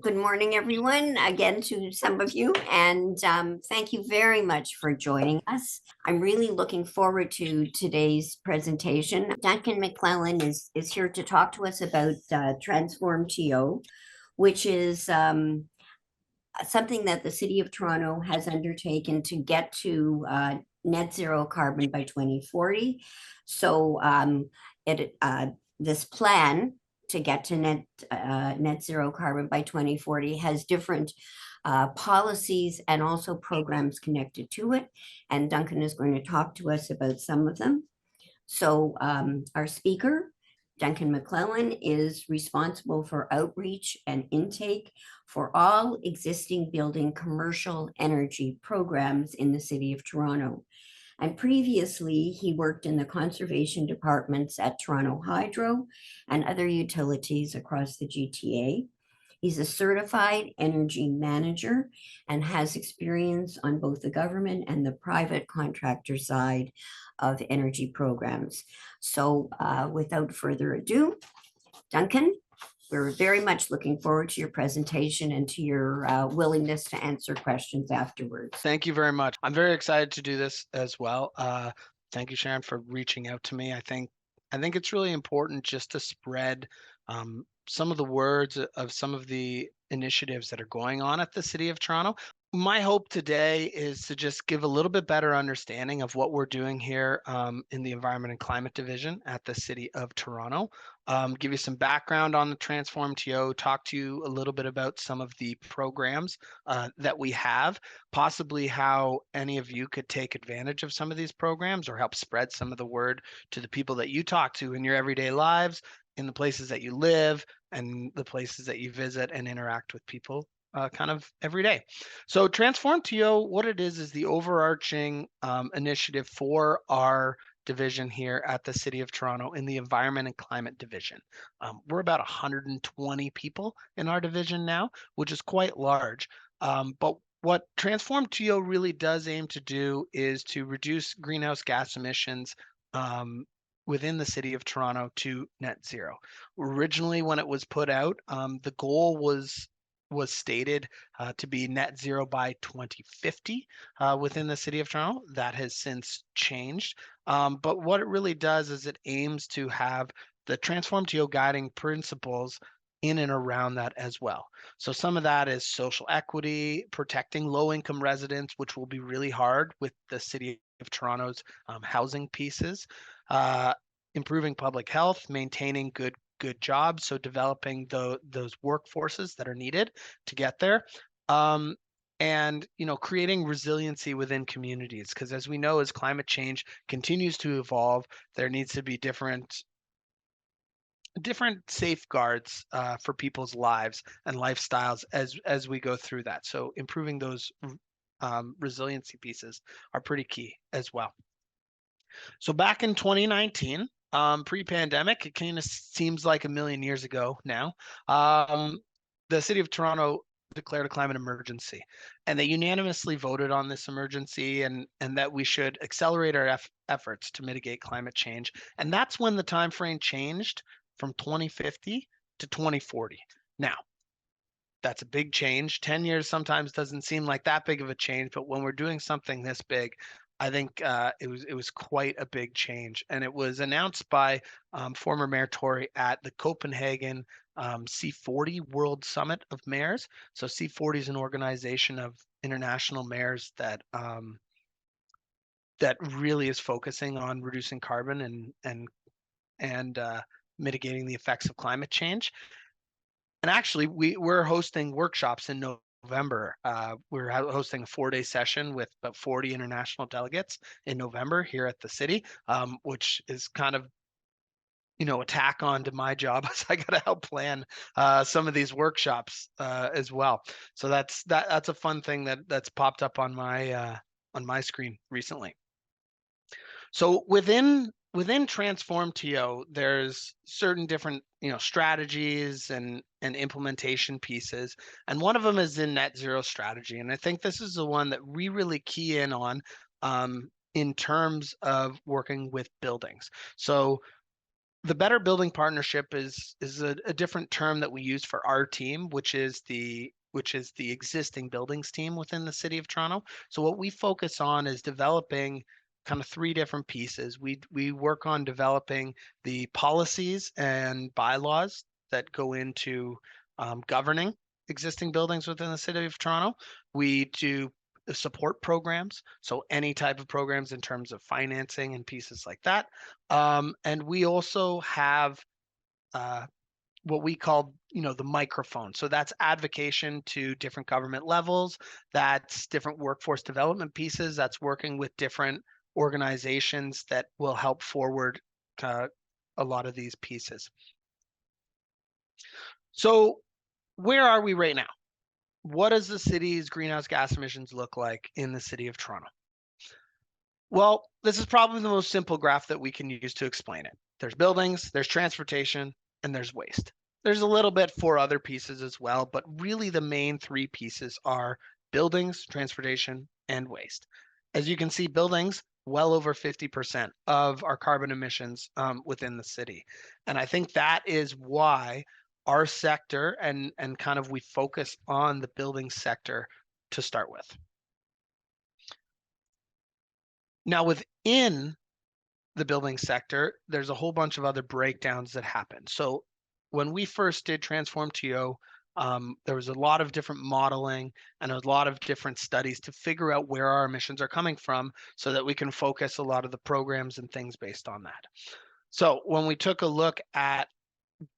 Good morning, everyone, again to some of you, and thank you very much for joining us. I'm really looking forward to today's presentation. Duncan MacLellan is here to talk to us about TransformTO, which is something that the City of Toronto has undertaken to get to net zero carbon by 2040. So this plan to get to net zero carbon by 2040 has different policies and also programs connected to it. And Duncan is going to talk to us about some of them. So our speaker, Duncan MacLellan, is responsible for outreach and intake for all existing building commercial energy programs in the City of Toronto. And previously, he worked in the conservation departments at Toronto Hydro and other utilities across the GTA. He's a certified energy manager and has experience on both the government and the private contractor side of energy programs. So without further ado, Duncan, we're very much looking forward to your presentation and to your willingness to answer questions afterwards. Thank you very much. I'm very excited to do this as well. Thank you, Sharon, for reaching out to me. I think it's really important just to spread some of the words of some of the initiatives that are going on at the City of Toronto. My hope today is to just give a little bit better understanding of what we're doing here in the Environment and Climate Division at the City of Toronto. Give you some background on the TransformTO, talk to you a little bit about some of the programs that we have, possibly how any of you could take advantage of some of these programs or help spread some of the word to the people that you talk to in your everyday lives, in the places that you live, and the places that you visit and interact with people kind of every day. So TransformTO, what it is the overarching initiative for our division here at the City of Toronto in the Environment and Climate Division. We're about 120 people in our division now, which is quite large. But what TransformTO really does aim to do is to reduce greenhouse gas emissions within the City of Toronto to net zero. Originally, when it was put out, the goal was stated to be net zero by 2050 within the City of Toronto. That has since changed. But what it really does is it aims to have the TransformTO guiding principles in and around that as well. So some of that is social equity, protecting low-income residents, which will be really hard with the City of Toronto's housing pieces, improving public health, maintaining good jobs, so developing those workforces that are needed to get there, and creating resiliency within communities, because as we know, as climate change continues to evolve, there needs to be different safeguards for people's lives and lifestyles as we go through that. So improving those resiliency pieces are pretty key as well. So back in 2019, pre-pandemic, it kind of seems like a million years ago now, the City of Toronto declared a climate emergency, and they unanimously voted on this emergency and that we should accelerate our efforts to mitigate climate change. And that's when the time frame changed from 2050 to 2040. Now, that's a big change. 10 years sometimes doesn't seem like that big of a change, but when we're doing something this big, I think it was quite a big change, and it was announced by former Mayor Tory at the Copenhagen C40 World Summit of Mayors. So C40 is an organization of international mayors that that really is focusing on reducing carbon and mitigating the effects of climate change. And actually, we're hosting workshops in November. We're hosting a 4-day session with about 40 international delegates in November here at the city, which is kind of a tack on to my job as I got to help plan some of these workshops as well. So that's a fun thing that's popped up on my screen recently. So within TransformTO, there's certain different strategies and implementation pieces, and one of them is in net zero strategy. And I think this is the one that we really key in on in terms of working with buildings. So The Better Building Partnership is a different term that we use for our team, which is the existing buildings team within the City of Toronto. So what we focus on is developing kind of three different pieces. We work on developing the policies and bylaws that go into governing existing buildings within the City of Toronto. We do support programs, so any type of programs in terms of financing and pieces like that. And we also have uh, what we call, the microphone. So that's advocation to different government levels. That's different workforce development pieces. That's working with different organizations that will help forward uh, a lot of these pieces. So where are we right now? What does the city's greenhouse gas emissions look like in the City of Toronto? Well, this is probably the most simple graph that we can use to explain it. There's buildings, there's transportation, and there's waste. There's a little bit for other pieces as well, but really the main three pieces are buildings, transportation, and waste. As you can see, buildings, well over 50% of our carbon emissions within the city. And I think that is why our sector and kind of we focus on the building sector to start with. Now, within the building sector, there's a whole bunch of other breakdowns that happen. So when we first did TransformTO, there was a lot of different modeling and a lot of different studies to figure out where our emissions are coming from so that we can focus a lot of the programs and things based on that. So when we took a look at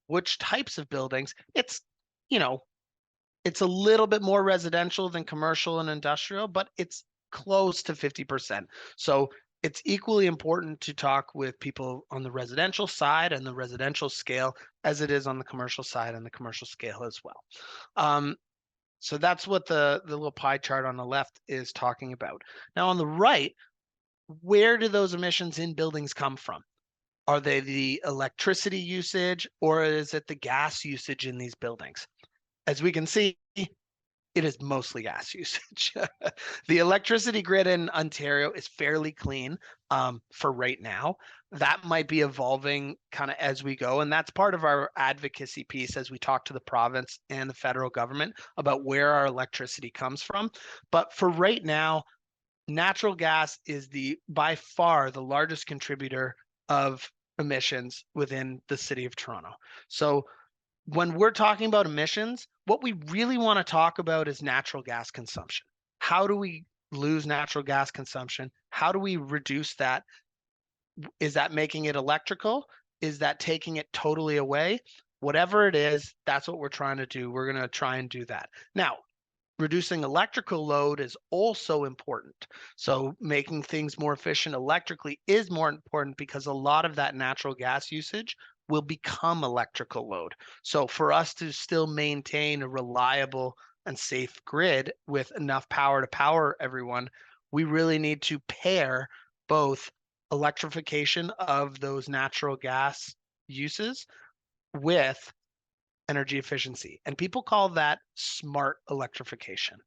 which types of buildings, you know, it's a little bit more residential than commercial and industrial, but it's close to 50%. So it's equally important to talk with people on the residential side and the residential scale as it is on the commercial side and the commercial scale as well. So that's what the little pie chart on the left is talking about. Now on the right, where do those emissions in buildings come from? Are they the electricity usage or is it the gas usage in these buildings? As we can see, it is mostly gas usage. The electricity grid in Ontario is fairly clean for right now. That might be evolving kind of as we go. And that's part of our advocacy piece as we talk to the province and the federal government about where our electricity comes from. But for right now, natural gas is by far the largest contributor of emissions within the City of Toronto. So when we're talking about emissions, what we really want to talk about is natural gas consumption. How do we lose natural gas consumption? How do we reduce that? Is that making it electrical? Is that taking it totally away? Whatever it is, that's what we're trying to do. We're going to try and do that. Now, reducing electrical load is also important. So making things more efficient electrically is more important because a lot of that natural gas usage will become electrical load. So for us to still maintain a reliable and safe grid with enough power to power everyone, we really need to pair both electrification of those natural gas uses with energy efficiency. And people call that smart electrification.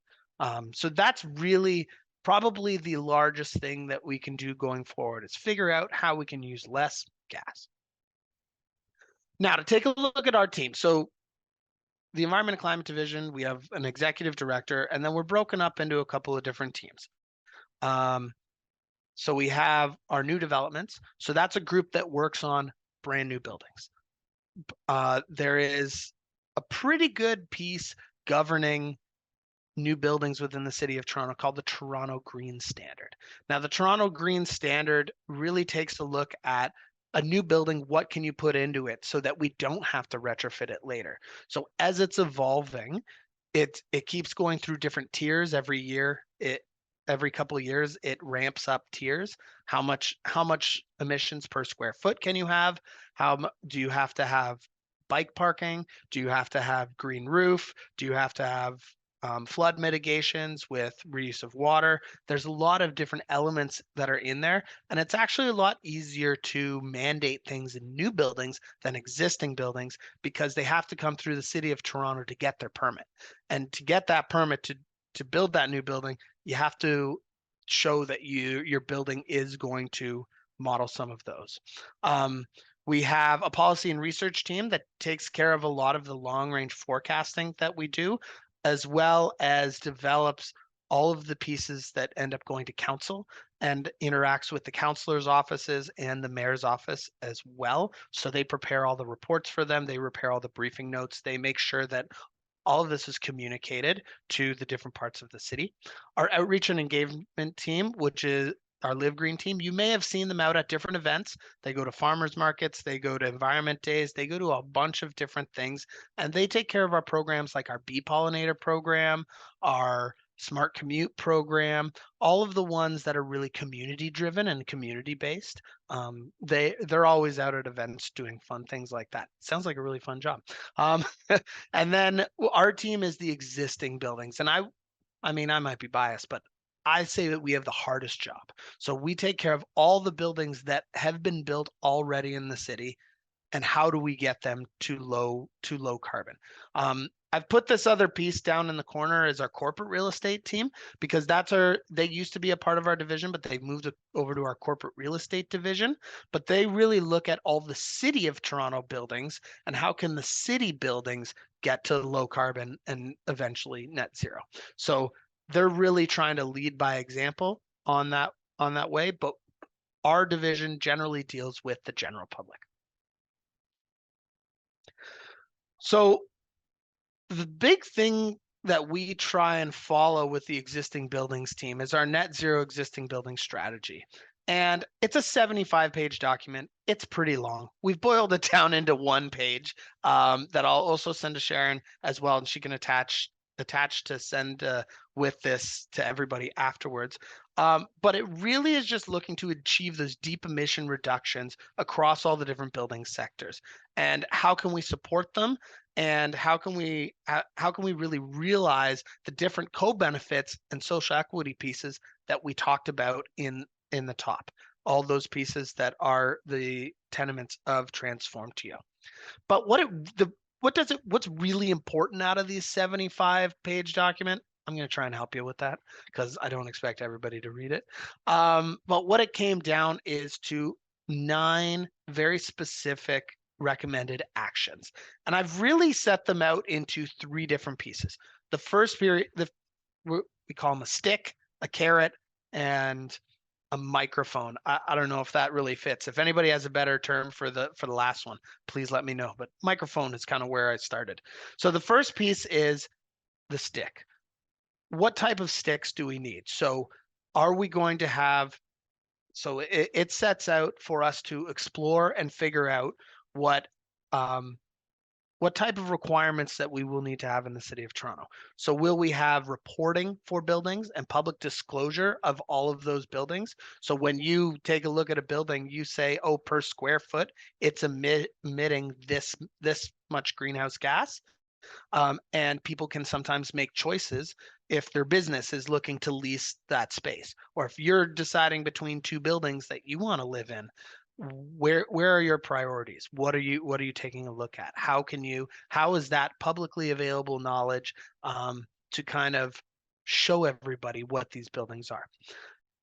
So that's really probably the largest thing that we can do going forward is figure out how we can use less gas. Now to take a look at our team. So the Environment and Climate Division, we have an executive director, and then we're broken up into a couple of different teams. So we have our new developments. So that's a group that works on brand new buildings. There is a pretty good piece governing new buildings within the City of Toronto called the Toronto Green Standard. Now, the Toronto Green Standard really takes a look at a new building, what can you put into it so that we don't have to retrofit it later. So as it's evolving, it keeps going through different tiers every year. Every couple of years, it ramps up tiers. How much emissions per square foot can you have? Do you have to have bike parking? Do you have to have green roof? Do you have to have flood mitigations with reuse of water? There's a lot of different elements that are in there, and it's actually a lot easier to mandate things in new buildings than existing buildings because they have to come through the City of Toronto to get their permit. And to get that permit to build that new building, you have to show that your building is going to model some of those. We have a policy and research team that takes care of a lot of the long range forecasting that we do, as well as develops all of the pieces that end up going to council and interacts with the councilors' offices and the mayor's office as well. So they prepare all the reports for them, they prepare all the briefing notes, they make sure that all of this is communicated to the different parts of the city. Our outreach and engagement team, which is our Live Green team, you may have seen them out at different events. They go to farmers markets, they go to environment days, they go to a bunch of different things, and they take care of our programs like our bee pollinator program, our smart commute program, all of the ones that are really community driven and community based. They're always out at events doing fun things like that. Sounds like a really fun job. Um, and then our team is the existing buildings. And I mean, I might be biased, but I say that we have the hardest job. So we take care of all the buildings that have been built already in the city, and how do we get them to low carbon. I've put this other piece down in the corner as our corporate real estate team, because they used to be a part of our division, but they've moved over to our corporate real estate division. But they really look at all the city of Toronto buildings and how can the city buildings get to low carbon and eventually net zero. So they're really trying to lead by example on that way, but our division generally deals with the general public. So the big thing that we try and follow with the existing buildings team is our net zero existing building strategy. And it's a 75-page document. It's pretty long. We've boiled it down into one page that I'll also send to Sharon as well, and she can attach to send with this to everybody afterwards. But it really is just looking to achieve those deep emission reductions across all the different building sectors. And how can we support them? And how can we really realize the different co-benefits and social equity pieces that we talked about in the top, all those pieces that are the tenements of TransformTO. But what's really important out of these 75-page document? I'm going to try and help you with that because I don't expect everybody to read it. But what it came down is to 9 very specific recommended actions. And I've really set them out into 3 different pieces. The first period, we call them a stick, a carrot, and a microphone. I don't know if that really fits. If anybody has a better term for the last one, please let me know. But microphone is kind of where I started. So the first piece is the stick. What type of sticks do we need? So are we going to have, so it sets out for us to explore and figure out what type of requirements that we will need to have in the city of Toronto. So will we have reporting for buildings and public disclosure of all of those buildings? So when you take a look at a building, you say, oh, per square foot, it's emitting this much greenhouse gas. And people can sometimes make choices if their business is looking to lease that space, or if you're deciding between 2 buildings that you want to live in. Where are your priorities? What are you taking a look at? How is that publicly available knowledge to kind of show everybody what these buildings are?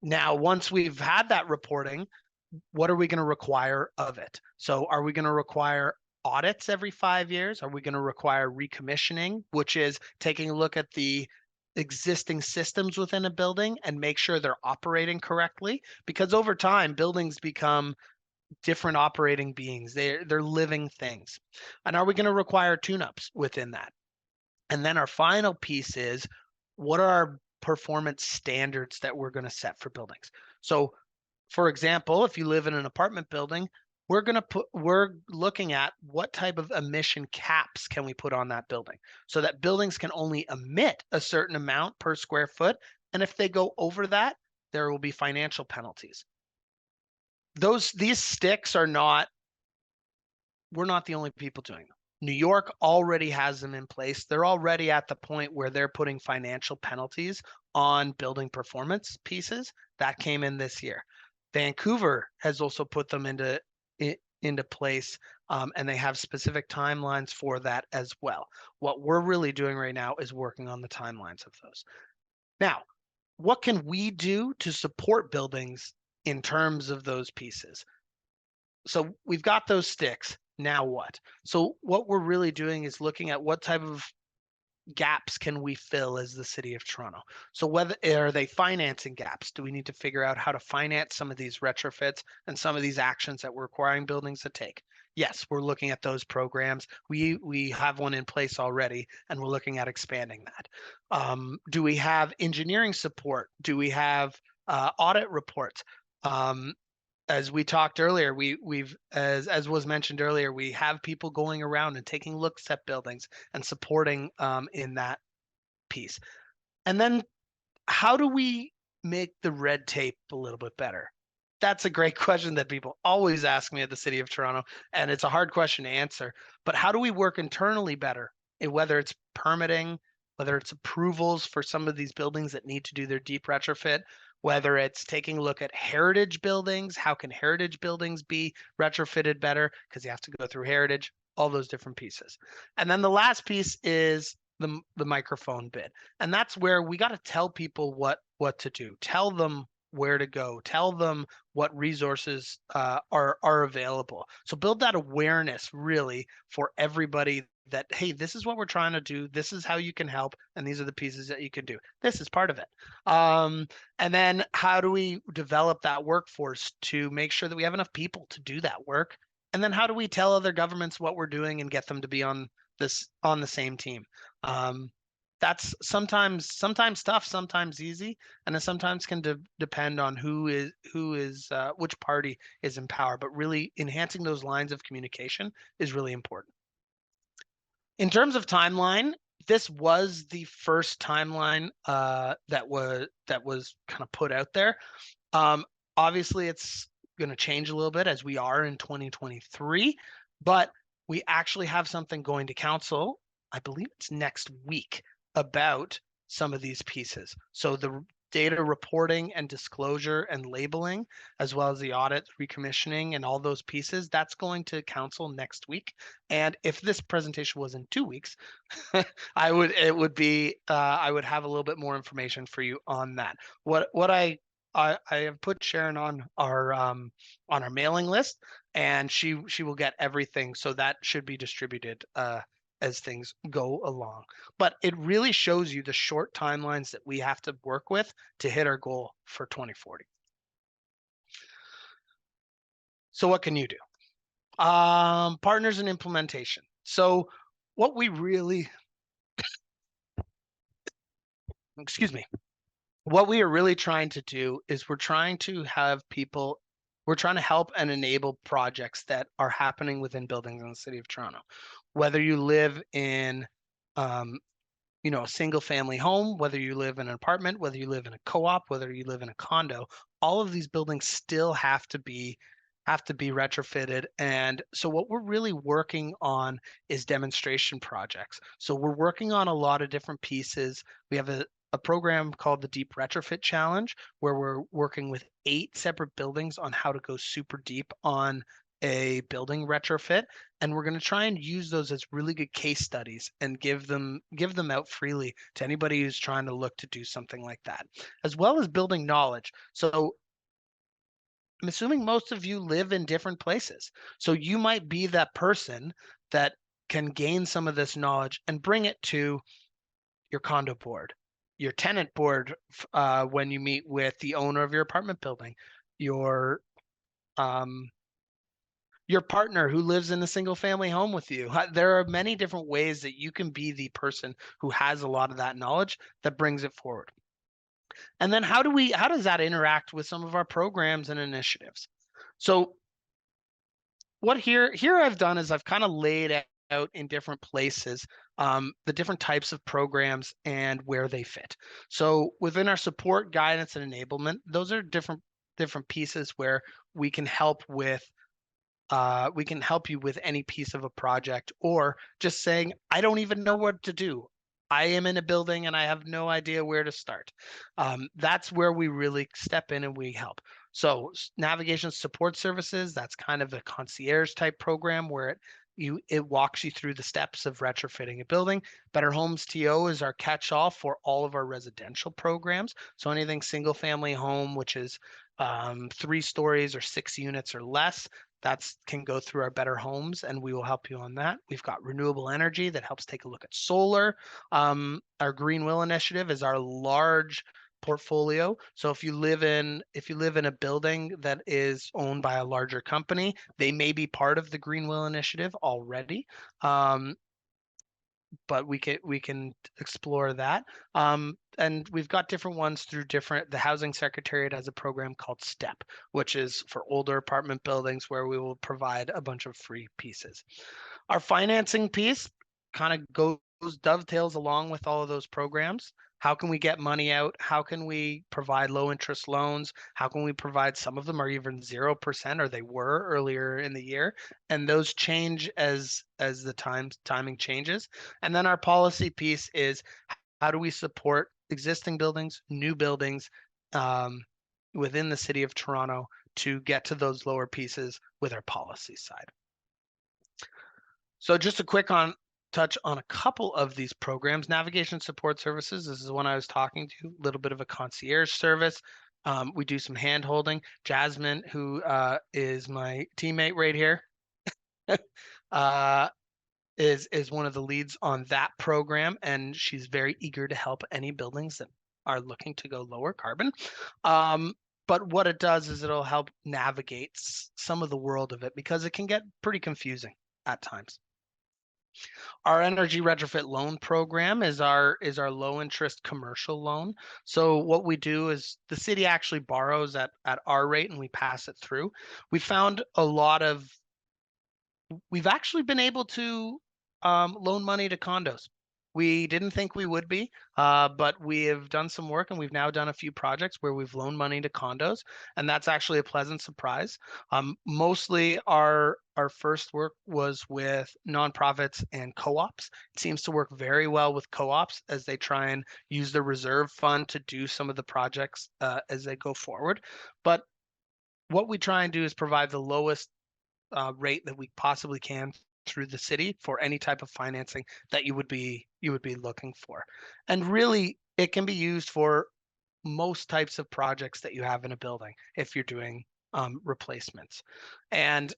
Now, once we've had that reporting, what are we going to require of it? So are we going to require audits every 5 years? Are we going to require recommissioning, which is taking a look at the existing systems within a building and make sure they're operating correctly? Because over time, buildings become different operating beings. They're living things. And are we going to require tune-ups within that? And then our final piece is, what are our performance standards that we're going to set for buildings? So for example, if you live in an apartment building, we're looking at what type of emission caps can we put on that building, so that buildings can only emit a certain amount per square foot. And if they go over that, there will be financial penalties. These sticks we're not the only people doing them. New York already has them in place. They're already at the point where they're putting financial penalties on building performance pieces. That came in this year. Vancouver has also put them into place, and they have specific timelines for that as well. What we're really doing right now is working on the timelines of those. Now, what can we do to support buildings in terms of those pieces? so we've got those sticks. Now what? So what we're really doing is looking at what type of gaps can we fill as the city of Toronto? So whether are they financing gaps? Do we need to figure out how to finance some of these retrofits and some of these actions that we're requiring buildings to take? Yes, we're looking at those programs. We have one in place already, and we're looking at expanding that. Do we have engineering support? Do we have audit reports? As we talked earlier, we've as was mentioned earlier, we have people going around and taking looks at buildings and supporting in that piece. And then how do we make the red tape a little bit better? That's a great question that people always ask me at the City of Toronto, and it's a hard question to answer. But how do we work internally better? And whether it's permitting, whether it's approvals for some of these buildings that need to do their deep retrofit, whether it's taking a look at heritage buildings, how can heritage buildings be retrofitted better? Because you have to go through heritage, all those different pieces. And then the last piece is the microphone bit. And that's where we got to tell people what to do. Tell them where to go. Tell them what resources are available. So build that awareness really for everybody that, hey, this is what we're trying to do. This is how you can help. And these are the pieces that you can do. This is part of it. And then how do we develop that workforce to make sure that we have enough people to do that work? And then how do we tell other governments what we're doing and get them to be on the same team? That's sometimes tough, sometimes easy, and it sometimes can depend on who is which party is in power. But really, enhancing those lines of communication is really important. In terms of timeline, this was the first timeline that was kind of put out there. Obviously, it's going to change a little bit as we are in 2023, but we actually have something going to council. I believe it's next week about some of these pieces. So the data reporting and disclosure and labeling, as well as the audit, recommissioning, and all those pieces, that's going to council next week. And if this presentation was in 2 weeks, I would have a little bit more information for you on that. What I have put Sharon on our mailing list, and she will get everything. So that should be distributed as things go along. But it really shows you the short timelines that we have to work with to hit our goal for 2040. So what can you do? Partners and implementation. So what we really, excuse me, what we are really trying to do is we're trying to help and enable projects that are happening within buildings in the city of Toronto. Whether you live in a single family home, whether you live in an apartment, whether you live in a co-op, whether you live in a condo, all of these buildings still have to be retrofitted. And so what we're really working on is demonstration projects. So we're working on a lot of different pieces. We have a program called the Deep Retrofit Challenge, where we're working with 8 separate buildings on how to go super deep on a building retrofit, and we're going to try and use those as really good case studies and give them out freely to anybody who's trying to look to do something like that, as well as building knowledge. So I'm assuming most of you live in different places, so you might be that person that can gain some of this knowledge and bring it to your condo board, your tenant board, when you meet with the owner of your apartment building, your partner who lives in a single family home with you. There are many different ways that you can be the person who has a lot of that knowledge that brings it forward. And then how does that interact with some of our programs and initiatives? So what here I've done is I've kind of laid out in different places the different types of programs and where they fit. So within our support, guidance, and enablement, those are different pieces where we can help you with any piece of a project, or just saying, I don't even know what to do. I am in a building and I have no idea where to start. That's where we really step in and we help. So navigation support services, that's kind of a concierge type program where it walks you through the steps of retrofitting a building. Better Homes TO is our catch-all for all of our residential programs. So anything single family home, which is 3 stories or 6 units or less, That's can go through our Better Homes, and we will help you on that. We've got renewable energy that helps take a look at solar. Our Green Will initiative is our large portfolio. So if you live in a building that is owned by a larger company, they may be part of the Green Will initiative already. But we can explore that. And we've got different ones through the Housing Secretariat has a program called STEP, which is for older apartment buildings where we will provide a bunch of free pieces. Our financing piece kind of dovetails along with all of those programs. How can we get money out? How can we provide low interest loans? How can we provide, some of them are even 0%, or they were earlier in the year, and those change as the timing changes. And then our policy piece is, how do we support existing buildings, new buildings, within the city of Toronto to get to those lower pieces with our policy side. So just a quick touch on a couple of these programs. Navigation support services, this is one I was talking to, a little bit of a concierge service. We do some hand holding. Jasmine, who is my teammate right here, is one of the leads on that program, and she's very eager to help any buildings that are looking to go lower carbon. But what it does is it'll help navigate some of the world of it, because it can get pretty confusing at times. Our energy retrofit loan program is our low interest commercial loan. So what we do is the city actually borrows at our rate and we pass it through. We've actually been able to loan money to condos. We didn't think we would be, but we have done some work, and we've now done a few projects where we've loaned money to condos, and that's actually a pleasant surprise. Mostly our first work was with nonprofits and co-ops. It seems to work very well with co-ops as they try and use the reserve fund to do some of the projects as they go forward. But what we try and do is provide the lowest rate that we possibly can through the city for any type of financing that you would be looking for. And really, it can be used for most types of projects that you have in a building if you're doing replacements. And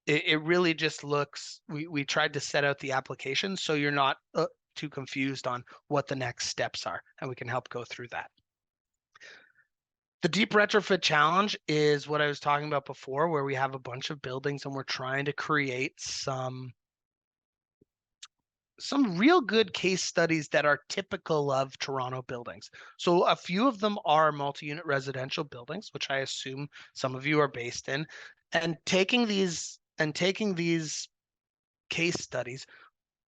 it really just looks, we tried to set out the application so you're not too confused on what the next steps are, and we can help go through that. The deep retrofit challenge is what I was talking about before, where we have a bunch of buildings and we're trying to create some real good case studies that are typical of Toronto buildings. So a few of them are multi-unit residential buildings, which I assume some of you are based in, and taking these case studies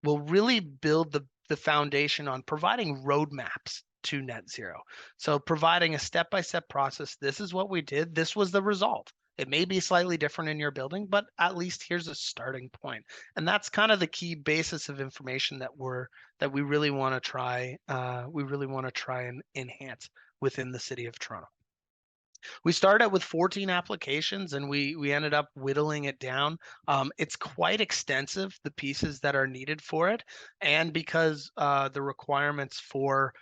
will really build the foundation on providing roadmaps to net zero. So providing a step-by-step process. This is what we did. This was the result. It may be slightly different in your building, but at least here's a starting point. And that's kind of the key basis of information that we really want to try. We really want to try and enhance within the city of Toronto. We started out with 14 applications, and we ended up whittling it down. It's quite extensive, the pieces that are needed for it, and because the requirements for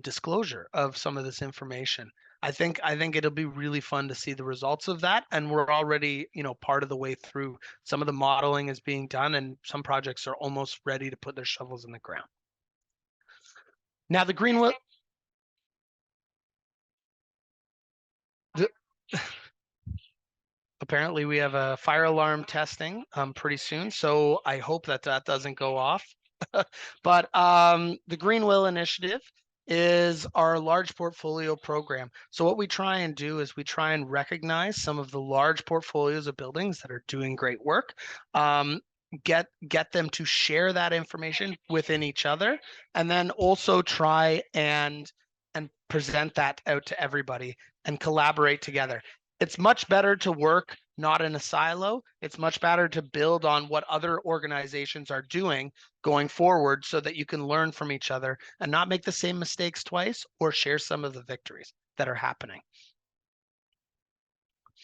disclosure of some of this information. I think it'll be really fun to see the results of that, and we're already part of the way through. Some of the modeling is being done, and some projects are almost ready to put their shovels in the ground. Now the Greenwood. Apparently we have a fire alarm testing pretty soon, so I hope that doesn't go off. But the Green Will initiative is our large portfolio program. So what we try and do is we try and recognize some of the large portfolios of buildings that are doing great work, get them to share that information within each other, and then also try and present that out to everybody and collaborate together. It's much better to work not in a silo. It's much better to build on what other organizations are doing going forward so that you can learn from each other and not make the same mistakes twice, or share some of the victories that are happening.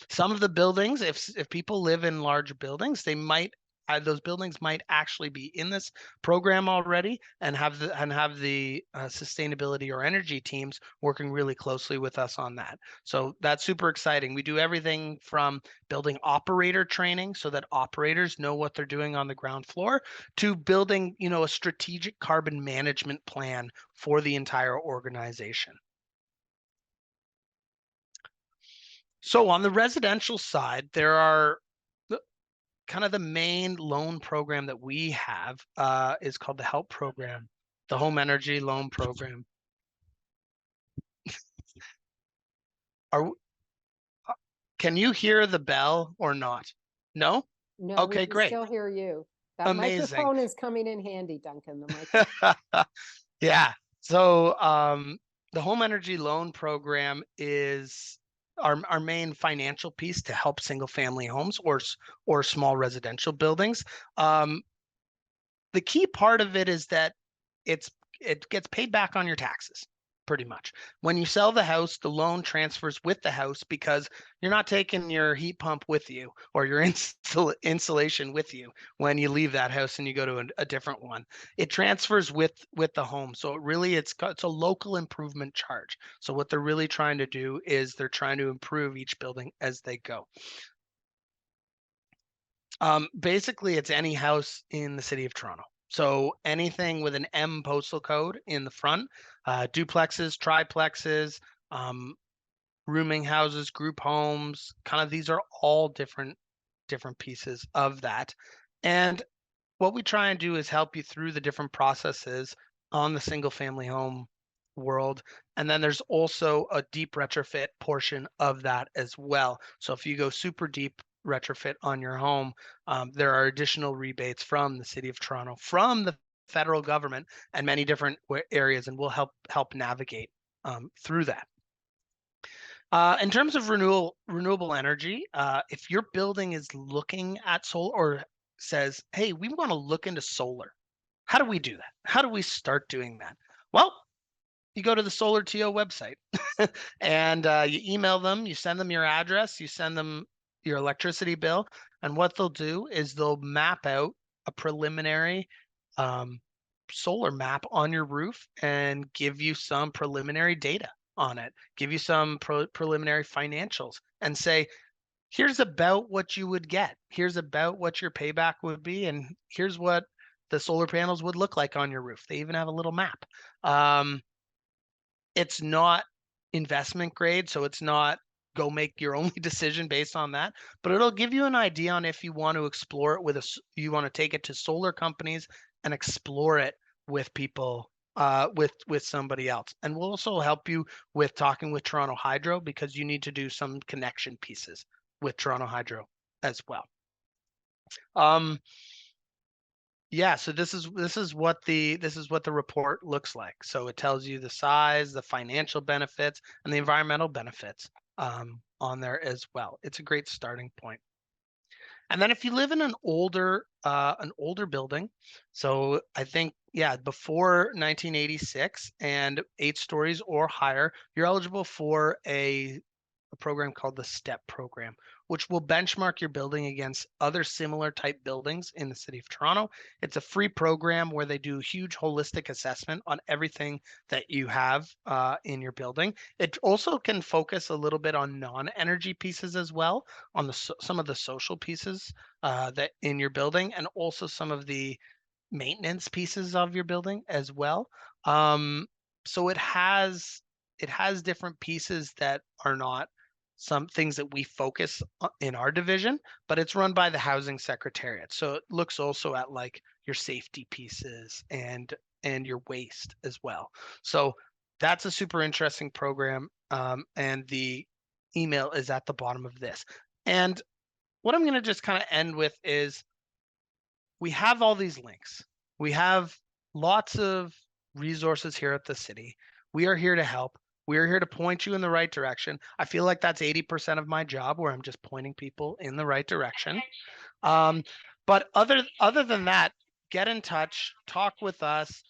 Some of the buildings, if people live in large buildings, they might those buildings might actually be in this program already and have the sustainability or energy teams working really closely with us on that. So that's super exciting. We do everything from building operator training so that operators know what they're doing on the ground floor, to building, a strategic carbon management plan for the entire organization. So on the residential side, there are kind of the main loan program that we have is called the HELP program, the Home Energy Loan Program. Are Can you hear the bell or not? No? No, we Okay, can great. still hear you. That Amazing. microphone is coming in handy, Duncan, the microphone. Yeah. So the Home Energy Loan Program is our main financial piece to help single family homes or small residential buildings. The key part of it is that it gets paid back on your taxes, pretty much. When you sell the house, the loan transfers with the house because you're not taking your heat pump with you or your insulation with you when you leave that house and you go to a different one. It transfers with the home. So it's a local improvement charge. So what they're really trying to do is they're trying to improve each building as they go. Basically, it's any house in the city of Toronto. So anything with an M postal code in the front, duplexes, triplexes, rooming houses, group homes, kind of these are all different pieces of that. And what we try and do is help you through the different processes on the single family home world. And then there's also a deep retrofit portion of that as well. So if you go super deep retrofit on your home, there are additional rebates from the City of Toronto, from the federal government, and many different areas, and we'll help navigate through that. In terms of renewable energy, if your building is looking at solar or says, hey, we want to look into solar, how do we do that? How do we start doing that? Well, you go to the TransformTO website and you email them, you send them your address, you send them your electricity bill, and what they'll do is they'll map out a preliminary solar map on your roof and give you some preliminary data on it, give you some preliminary financials, and say, here's about what you would get, here's about what your payback would be, and here's what the solar panels would look like on your roof. They even have a little map. It's not investment grade, so it's not go make your only decision based on that, but it'll give you an idea on if you want to explore it you want to take it to solar companies and explore it with people, with somebody else. And we'll also help you with talking with Toronto Hydro, because you need to do some connection pieces with Toronto Hydro as well. Yeah, so this is what the report looks like. So it tells you the size, the financial benefits, and the environmental benefits on there as well. It's a great starting point. And then if you live in an older building, so I think, yeah, before 1986 and 8 stories or higher, you're eligible for a program called the STEP program, which will benchmark your building against other similar type buildings in the city of Toronto. It's a free program where they do a huge holistic assessment on everything that you have in your building. It also can focus a little bit on non-energy pieces as well, on some of the social pieces that in your building, and also some of the maintenance pieces of your building as well. So it has different pieces that are not some things that we focus in our division, but it's run by the housing secretariat. So it looks also at like your safety pieces and your waste as well. So that's a super interesting program. And the email is at the bottom of this. And what I'm going to just kind of end with is, we have all these links. We have lots of resources here at the city. We are here to help. We are here to point you in the right direction. I feel like that's 80% of my job, where I'm just pointing people in the right direction. But other than that, get in touch, talk with us.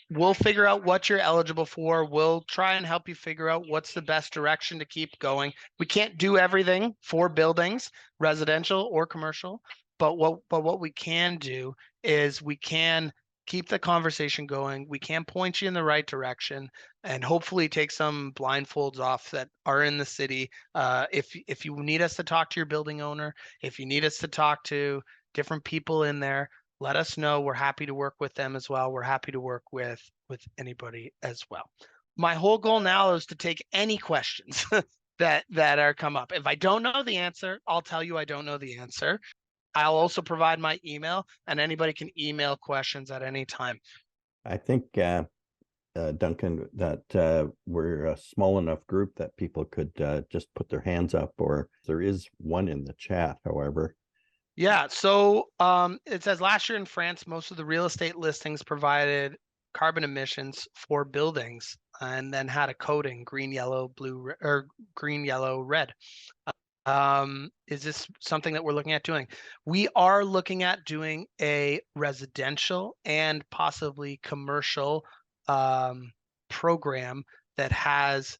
We'll figure out what you're eligible for. We'll try and help you figure out what's the best direction to keep going. We can't do everything for buildings, residential or commercial, But what we can do is we can keep the conversation going. We can point you in the right direction, and hopefully take some blindfolds off that are in the city. If you need us to talk to your building owner, if you need us to talk to different people in there, let us know. We're happy to work with them as well. We're happy to work with anybody as well. My whole goal now is to take any questions that are come up. If I don't know the answer, I'll tell you I don't know the answer. I'll also provide my email, and anybody can email questions at any time. I think, Duncan, that we're a small enough group that people could just put their hands up, or there is one in the chat, however. Yeah, so it says last year in France, most of the real estate listings provided carbon emissions for buildings and then had a coding green, yellow, blue, or green, yellow, red. Is this something that we're looking at doing? We are looking at doing a residential and possibly commercial program that has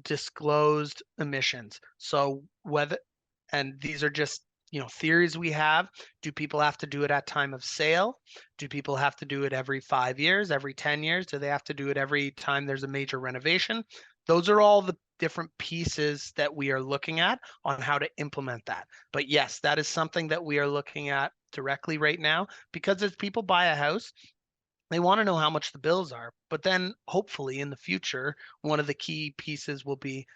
disclosed emissions. So whether, and these are just, theories we have. Do people have to do it at time of sale? Do people have to do it every 5 years, every 10 years? Do they have to do it every time there's a major renovation? Those are all the different pieces that we are looking at on how to implement that. But yes, that is something that we are looking at directly right now, because as people buy a house, they want to know how much the bills are. But then hopefully in the future, one of the key pieces will be,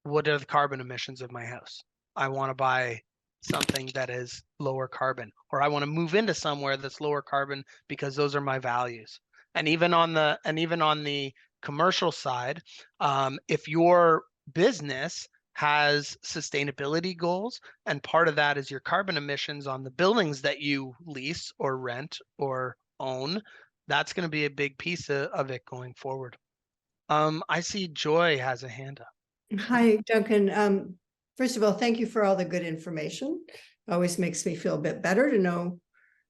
what are the carbon emissions of my house? I want to buy something that is lower carbon, or I want to move into somewhere that's lower carbon because those are my values. And even on the commercial side, if your business has sustainability goals, and part of that is your carbon emissions on the buildings that you lease or rent or own, that's going to be a big piece of it going forward. I see Joy has a hand up. Hi, Duncan. First of all, thank you for all the good information. Always makes me feel a bit better to know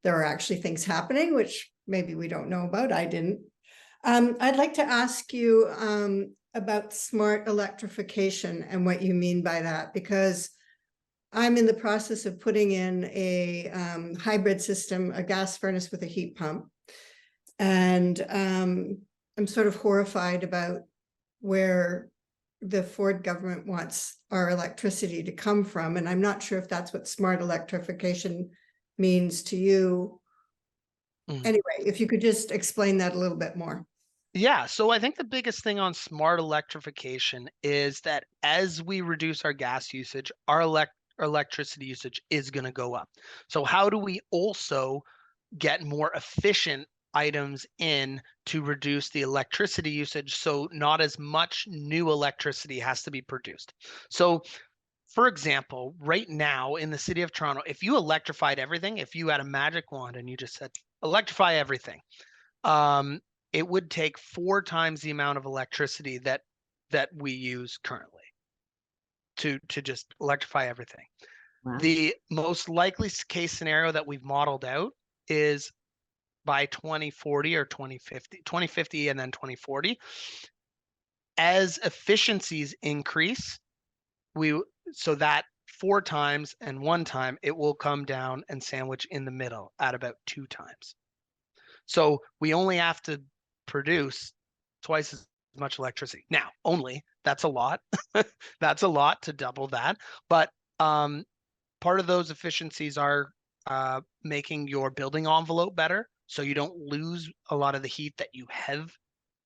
there are actually things happening, which maybe we don't know about. I didn't. I'd like to ask you about smart electrification and what you mean by that, because I'm in the process of putting in a hybrid system, a gas furnace with a heat pump. And I'm sort of horrified about where the Ford government wants our electricity to come from. And I'm not sure if that's what smart electrification means to you. Anyway, if you could just explain that a little bit more. Yeah, so I think the biggest thing on smart electrification is that as we reduce our gas usage, our electricity usage is going to go up. So how do we also get more efficient items in to reduce the electricity usage, so not as much new electricity has to be produced? So for example, right now in the city of Toronto, if you electrified everything, if you had a magic wand and you just said electrify everything, it would take 4 times the amount of electricity that we use currently to just electrify everything. Wow. The most likely case scenario that we've modeled out is by 2040 or 2050 and then 2040, as efficiencies increase, so that 4 times and 1 time, it will come down and sandwich in the middle at about 2 times. So we only have to produce twice as much electricity. Now, that's a lot. That's a lot to double that. But part of those efficiencies are making your building envelope better, so you don't lose a lot of the heat that you have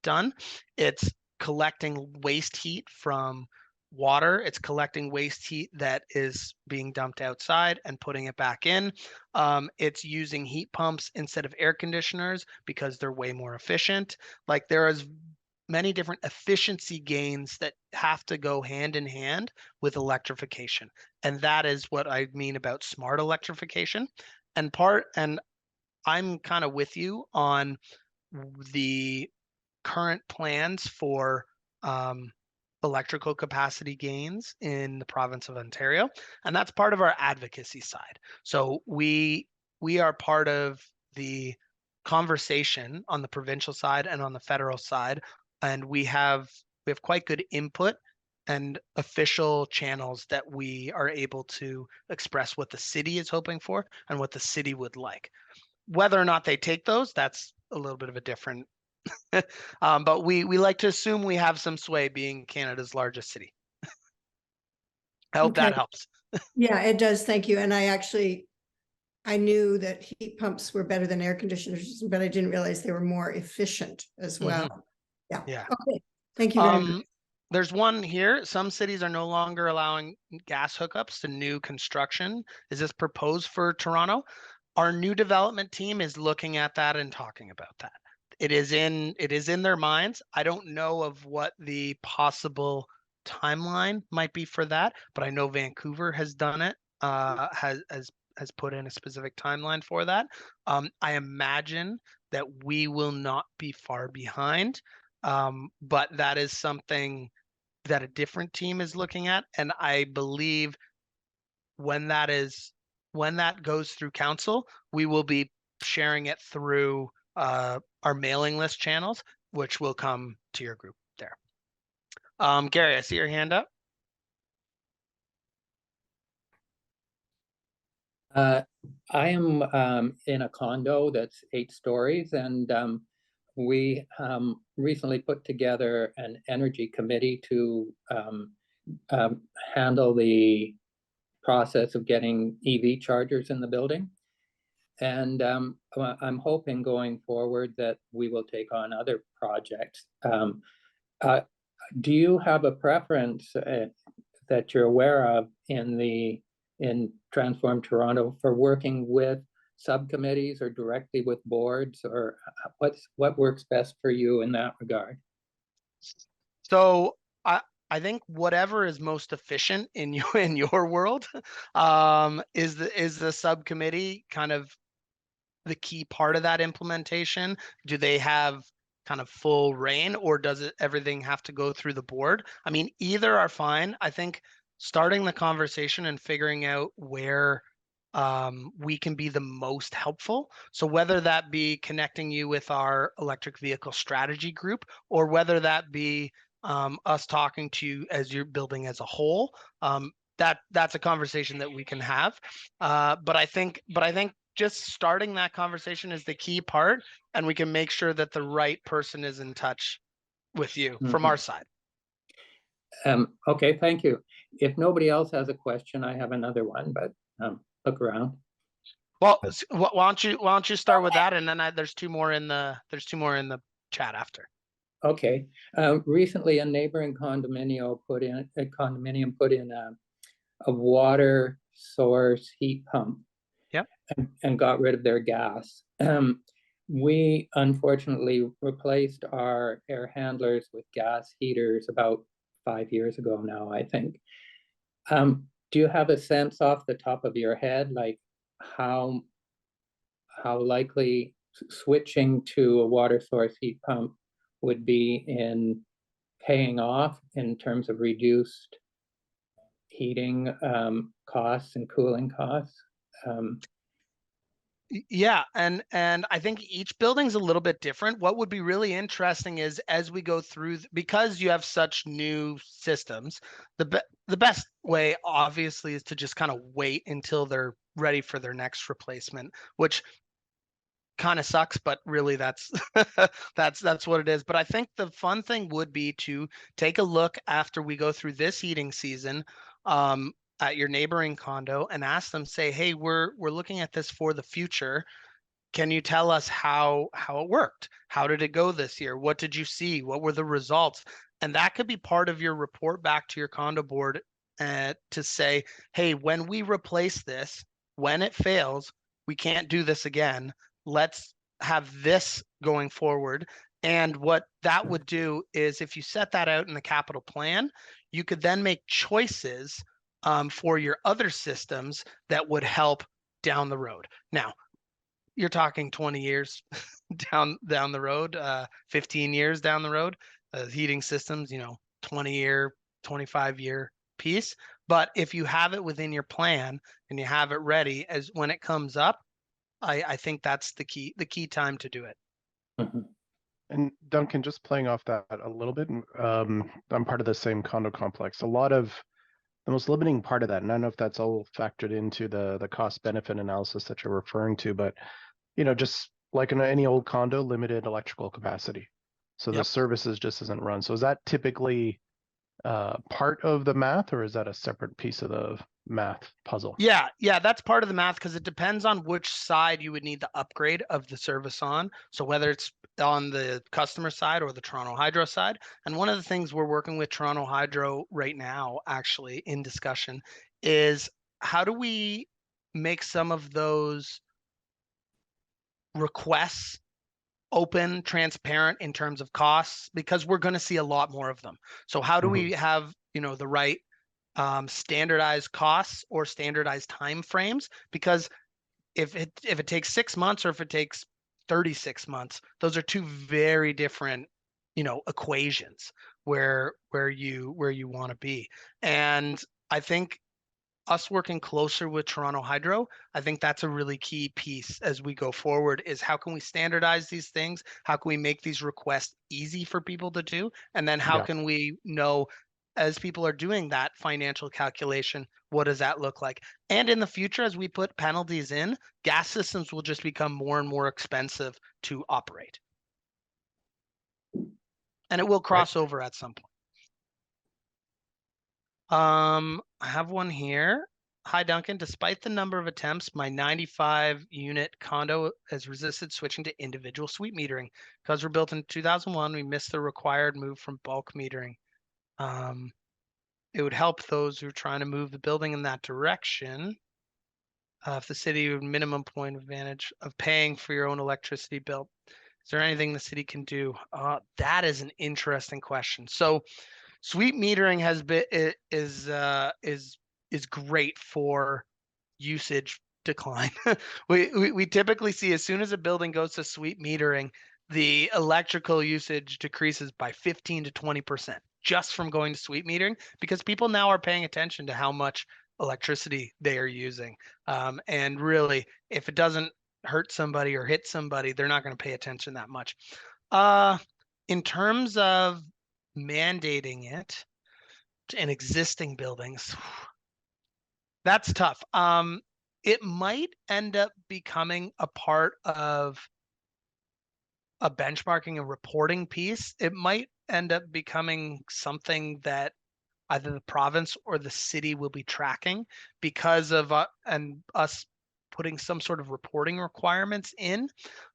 done. It's collecting waste heat from water. It's collecting waste heat that is being dumped outside and putting it back in. It's using heat pumps instead of air conditioners because they're way more efficient. Like, there is many different efficiency gains that have to go hand in hand with electrification. And that is what I mean about smart electrification. And I'm kind of with you on the current plans for electrical capacity gains in the province of Ontario, and that's part of our advocacy side. So we are part of the conversation on the provincial side and on the federal side, and we have quite good input and official channels that we are able to express what the city is hoping for and what the city would like. Whether or not they take those, that's a little bit of a different, but we like to assume we have some sway being Canada's largest city. I hope that Okay. helps. Yeah, it does. Thank you. And I knew that heat pumps were better than air conditioners, but I didn't realize they were more efficient as well. Yeah. Yeah. Okay. Thank you very much. There's one here. Some cities are no longer allowing gas hookups to new construction. Is this proposed for Toronto? Our new development team is looking at that and talking about that. It is in their minds. I don't know of what the possible timeline might be for that, but I know Vancouver has done it, has put in a specific timeline for that. I imagine that we will not be far behind, but that is something that a different team is looking at, and I believe when that goes through council, we will be sharing it through our mailing list channels, which will come to your group there. Gary, I see your hand up. I am in a condo that's 8 stories, and we recently put together an energy committee to handle the process of getting EV chargers in the building. And I'm hoping going forward that we will take on other projects. Do you have a preference that you're aware of in Transform Toronto for working with subcommittees or directly with boards, or what works best for you in that regard? So I think whatever is most efficient in your world is the subcommittee kind of the key part of that implementation. Do they have kind of full reign, or does everything have to go through the board? I mean, either are fine. I think starting the conversation and figuring out where we can be the most helpful. So whether that be connecting you with our electric vehicle strategy group, or whether that be us talking to you as you're building as a whole, that's a conversation that we can have. But I think just starting that conversation is the key part, and we can make sure that the right person is in touch with you from our side. Okay, thank you. If nobody else has a question, I have another one, but look around. Well, why don't you start with that, and then there's two more in the chat after. Okay. Recently, a neighboring condominium put in a water source heat pump. Yep. And got rid of their gas. We unfortunately replaced our air handlers with gas heaters about 5 years ago now, I think. Do you have a sense off the top of your head, like how likely switching to a water source heat pump would be in paying off in terms of reduced heating costs and cooling costs? Yeah, and I think each building's a little bit different. What would be really interesting is as we go through, because you have such new systems, the best way obviously is to just kind of wait until they're ready for their next replacement, which kind of sucks, but really that's that's what it is. But I think the fun thing would be to take a look after we go through this heating season at your neighboring condo and ask them, say, hey, we're looking at this for the future. Can you tell us how it worked? How did it go this year? What did you see? What were the results? And that could be part of your report back to your condo board to say, hey, when we replace this, when it fails, we can't do this again. Let's have this going forward. And what that would do is if you set that out in the capital plan, you could then make choices for your other systems that would help down the road. Now, you're talking 20 years down the road, 15 years down the road, heating systems, 20-year, 25-year piece. But if you have it within your plan and you have it ready as when it comes up, I think that's the key time to do it. Mm-hmm. And Duncan, just playing off that a little bit, I'm part of the same condo complex. A lot of the most limiting part of that, and I don't know if that's all factored into the cost benefit analysis that you're referring to, but just like in any old condo, limited electrical capacity. So the Yep. services just isn't run. So is that typically part of the math, or is that a separate piece of the math puzzle? Yeah, that's part of the math because it depends on which side you would need the upgrade of the service on. So whether it's on the customer side or the Toronto Hydro side. And one of the things we're working with Toronto Hydro right now, actually in discussion, is how do we make some of those requests open, transparent in terms of costs, because we're going to see a lot more of them. So how do we have, the right standardized costs or standardized time frames? Because if it takes 6 months or if it takes 36 months, those are two very different, equations where you want to be. And I think us working closer with Toronto Hydro, I think that's a really key piece as we go forward, is how can we standardize these things? How can we make these requests easy for people to do? And then how can we know, as people are doing that financial calculation, what does that look like? And in the future, as we put penalties in, gas systems will just become more and more expensive to operate. And it will cross over at some point. I have one here. Hi, Duncan. Despite the number of attempts, my 95 unit condo has resisted switching to individual suite metering. Because we're built in 2001, we missed the required move from bulk metering. It would help those who are trying to move the building in that direction. If the city would minimum point advantage of paying for your own electricity bill. Is there anything the city can do? That is an interesting question. So suite metering has been is great for usage decline. we typically see as soon as a building goes to suite metering, the electrical usage decreases by 15 to 20% just from going to suite metering, because people now are paying attention to how much electricity they are using. And really, if it doesn't hurt somebody or hit somebody, they're not going to pay attention that much. In terms of mandating it in existing buildings, that's tough. It might end up becoming a part of a benchmarking and reporting piece. It might end up becoming something that either the province or the city will be tracking because of and us putting some sort of reporting requirements in.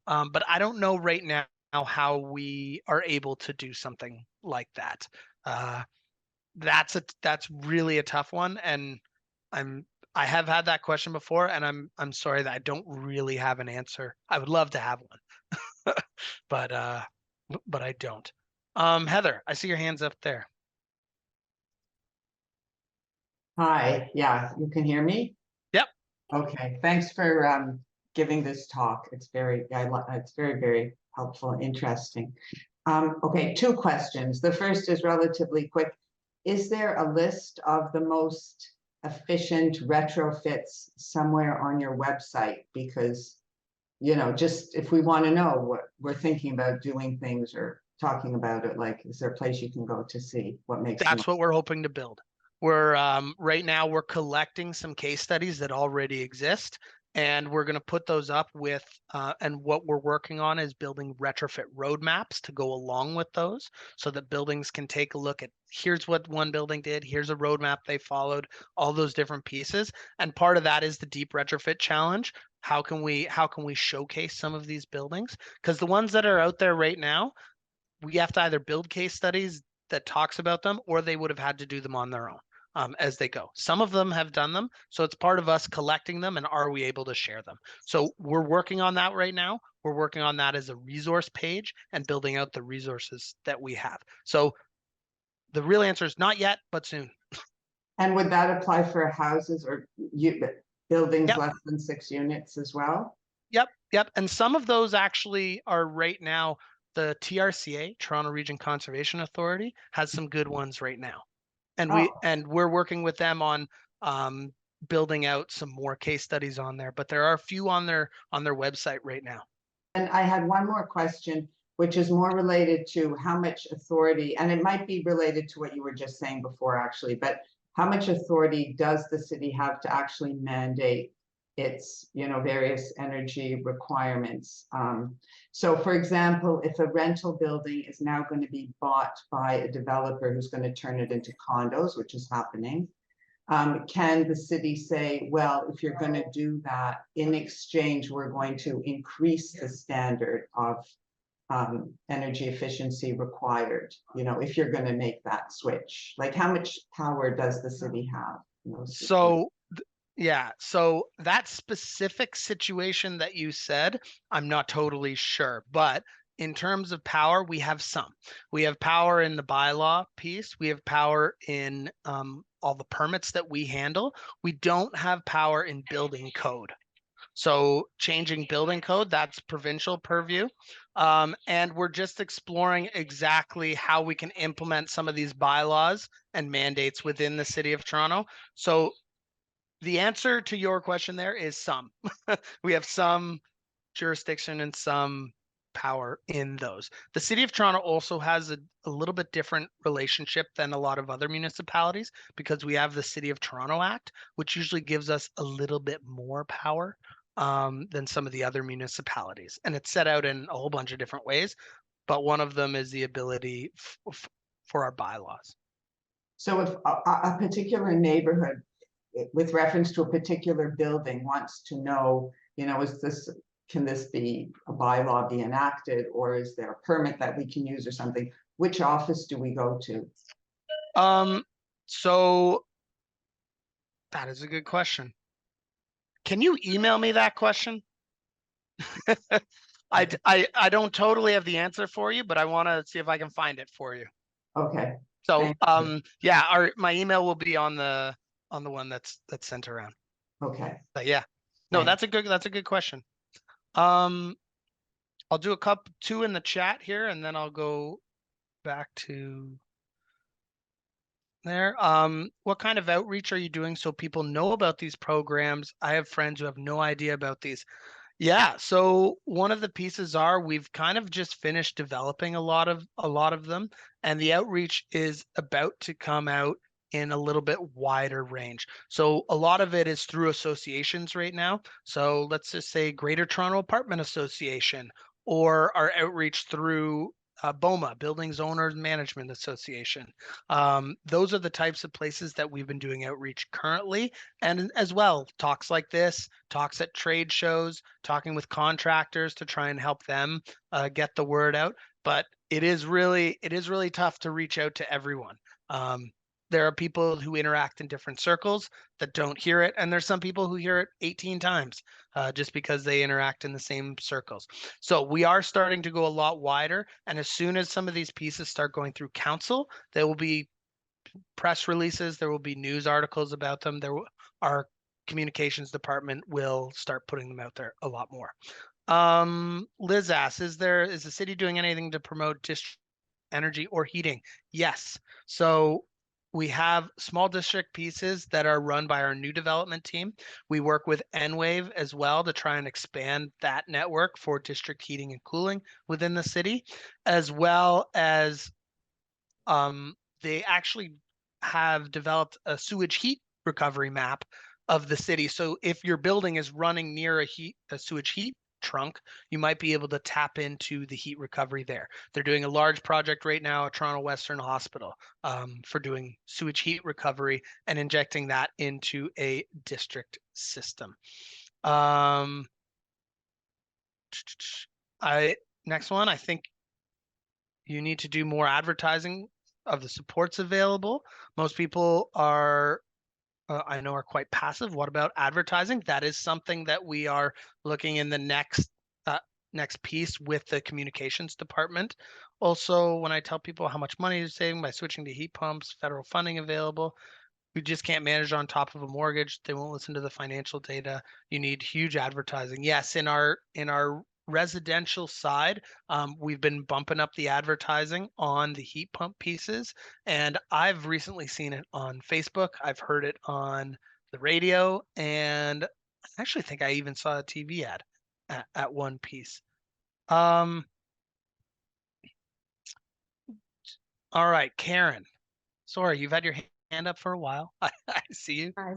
But I don't know right now how we are able to do something like that. That's really a tough one, and I have had that question before, and I'm sorry that I don't really have an answer. I would love to have one, but I don't. Heather, I see your hands up there. Hi, yeah, you can hear me? Yep. Okay, thanks for giving this talk. It's very, very helpful and interesting. Okay, 2 questions. The first is relatively quick. Is there a list of the most efficient retrofits somewhere on your website? Because, just if we want to know what we're thinking about doing things or talking about it, like, is there a place you can go to see what makes That's what we're hoping to build. We're right now we're collecting some case studies that already exist, and we're going to put those up with and what we're working on is building retrofit roadmaps to go along with those, so that buildings can take a look at, here's what one building did, here's a roadmap they followed, all those different pieces. And part of that is the deep retrofit challenge. How can we showcase some of these buildings? Because the ones that are out there right now, we have to either build case studies that talks about them, or they would have had to do them on their own. As they go. Some of them have done them, so it's part of us collecting them, and are we able to share them? So we're working on that right now. We're working on that as a resource page and building out the resources that we have. So the real answer is not yet, but soon. And would that apply for houses or buildings Yep. less than 6 units as well? Yep. And some of those actually are right now. The TRCA, Toronto Region Conservation Authority, has some good ones right now. And we're working with them on building out some more case studies on there, but there are a few on their website right now. And I had one more question. which is more related to how much authority, and it might be related to what you were just saying before, actually, but how much authority does the city have to actually mandate its, various energy requirements? So for example, if a rental building is now going to be bought by a developer who's going to turn it into condos, which is happening, can the city say, well, if you're going to do that, in exchange, we're going to increase the standard of energy efficiency required, if you're going to make that switch? Like, how much power does the city have in those situations? So that specific situation that you said, I'm not totally sure, but in terms of power, we have some. We have power in the bylaw piece. We have power in all the permits that we handle. We don't have power in building code. So changing building code, that's provincial purview. And we're just exploring exactly how we can implement some of these bylaws and mandates within the city of Toronto. So the answer to your question there is some. We have some jurisdiction and some power in those. The city of Toronto also has a little bit different relationship than a lot of other municipalities because we have the City of Toronto Act, which usually gives us a little bit more power than some of the other municipalities. And it's set out in a whole bunch of different ways, but one of them is the ability for our bylaws. So if a particular neighborhood, with reference to a particular building, wants to know, can this be a bylaw be enacted, or is there a permit that we can use or something? Which office do we go to? So that is a good question. Can you email me that question? I don't totally have the answer for you, but I want to see if I can find it for you. Okay. So yeah, my email will be on the one that's sent around. Okay. But yeah, no, Thanks. that's a good question. I'll do two in the chat here, and then I'll go back to there. What kind of outreach are you doing so people know about these programs? I have friends who have no idea about these. Yeah, so one of the pieces we've kind of just finished developing a lot of them, and the outreach is about to come out in a little bit wider range. So a lot of it is through associations right now. So let's just say Greater Toronto Apartment Association, or our outreach through BOMA, Buildings Owners Management Association. Those are the types of places that we've been doing outreach currently, and as well, talks like this, talks at trade shows, talking with contractors to try and help them get the word out. But it is really tough to reach out to everyone. There are people who interact in different circles that don't hear it, and there's some people who hear it 18 times just because they interact in the same circles. So we are starting to go a lot wider, and as soon as some of these pieces start going through council, there will be press releases, there will be news articles about them. Our communications department will start putting them out there a lot more. Liz asks, is the city doing anything to promote district energy or heating? Yes. So we have small district pieces that are run by our new development team. We work with Enwave as well to try and expand that network for district heating and cooling within the city, as well as they actually have developed a sewage heat recovery map of the city. So if your building is running near a sewage heat trunk, you might be able to tap into the heat recovery there. They're doing a large project right now at Toronto Western Hospital for doing sewage heat recovery and injecting that into a district system. Next one, I think you need to do more advertising of the supports available. Most people are I know are quite passive. What about advertising? That is something that we are looking in the next piece with the communications department. Also, when I tell people how much money you're saving by switching to heat pumps, federal funding available, we just can't manage on top of a mortgage. They won't listen to the financial data. You need huge advertising. Yes, in our residential side, we've been bumping up the advertising on the heat pump pieces, and I've recently seen it on Facebook. I've heard it on the radio, and I actually think I even saw a TV ad at one piece. All right, Karen. Sorry, you've had your hand up for a while. I see you. Hi.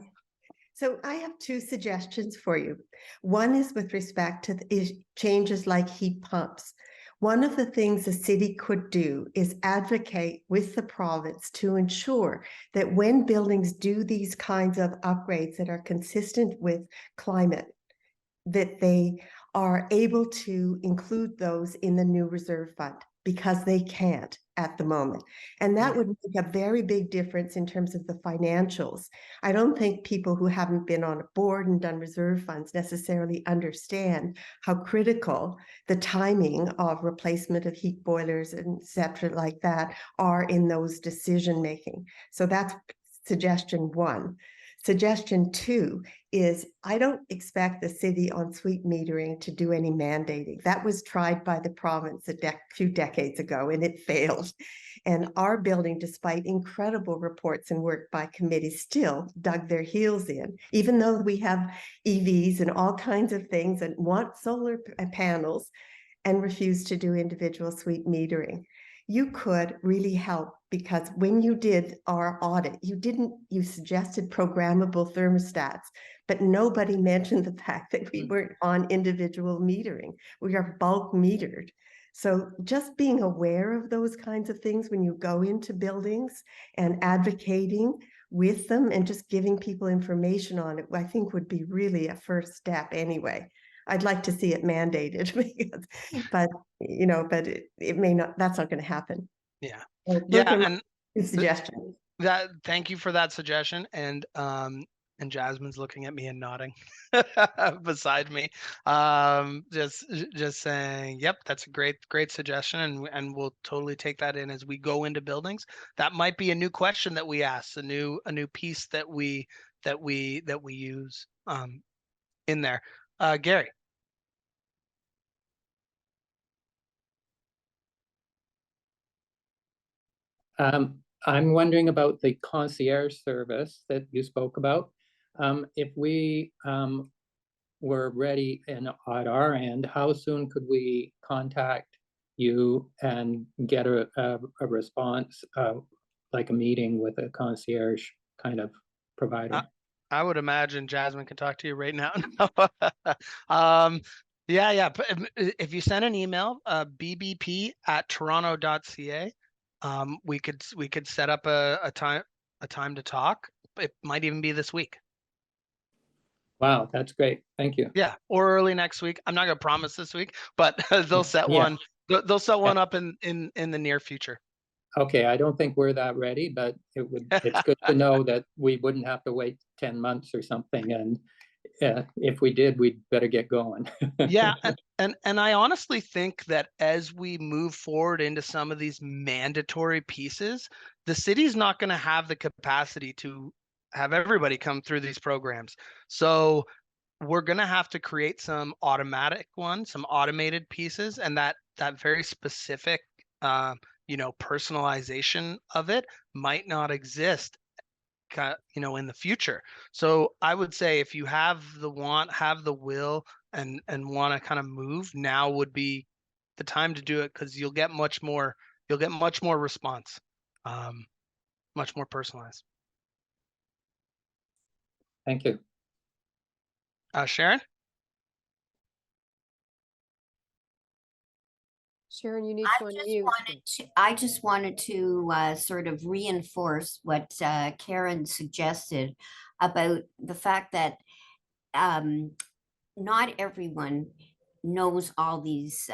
So I have two suggestions for you. One is with respect to changes like heat pumps. One of the things the city could do is advocate with the province to ensure that when buildings do these kinds of upgrades that are consistent with climate, that they are able to include those in the new reserve fund, because they can't at the moment. And that would make a very big difference in terms of the financials. I don't think people who haven't been on a board and done reserve funds necessarily understand how critical the timing of replacement of heat boilers and et cetera like that are in those decision making. So that's suggestion one. Suggestion two is I don't expect the city on suite metering to do any mandating. That was tried by the province a few decades ago and it failed. And our building, despite incredible reports and work by committees, still dug their heels in, even though we have EVs and all kinds of things and want solar panels and refuse to do individual suite metering. You could really help, because when you did our audit, you suggested programmable thermostats, but nobody mentioned the fact that we weren't on individual metering. We are bulk metered. So just being aware of those kinds of things when you go into buildings and advocating with them and just giving people information on it, I think would be really a first step anyway. I'd like to see it mandated, but it may not. That's not going to happen. Yeah, and suggestions. Thank you for that suggestion, and Jasmine's looking at me and nodding beside me, just saying, yep, that's a great suggestion, and we'll totally take that in as we go into buildings. That might be a new question that we ask, a new piece that we use in there. Gary. I'm wondering about the concierge service that you spoke about. If we were ready at our end, how soon could we contact you and get a response, like a meeting with a concierge kind of provider? I would imagine Jasmine can talk to you right now. Yeah. If you send an email, bbp@toronto.ca, we could set up a time to talk. It might even be this week. Wow, that's great. Thank you. Yeah, or early next week. I'm not gonna promise this week, but they'll set one. They'll set one up in the near future. Okay, I don't think we're that ready, but it's good to know that we wouldn't have to wait 10 months or something. And if we did, we'd better get going. Yeah, and I honestly think that as we move forward into some of these mandatory pieces, the city's not going to have the capacity to have everybody come through these programs. So we're going to have to create some automatic ones, some automated pieces, and that very specific personalization of it might not exist in the future. So I would say if you have the want, have the will, and want to kind of move, now would be the time to do it, because you'll get much more response, much more personalized. Thank you. Sharon? Sharon, you need to unmute. I just wanted to sort of reinforce what Karen suggested about the fact that not everyone knows all these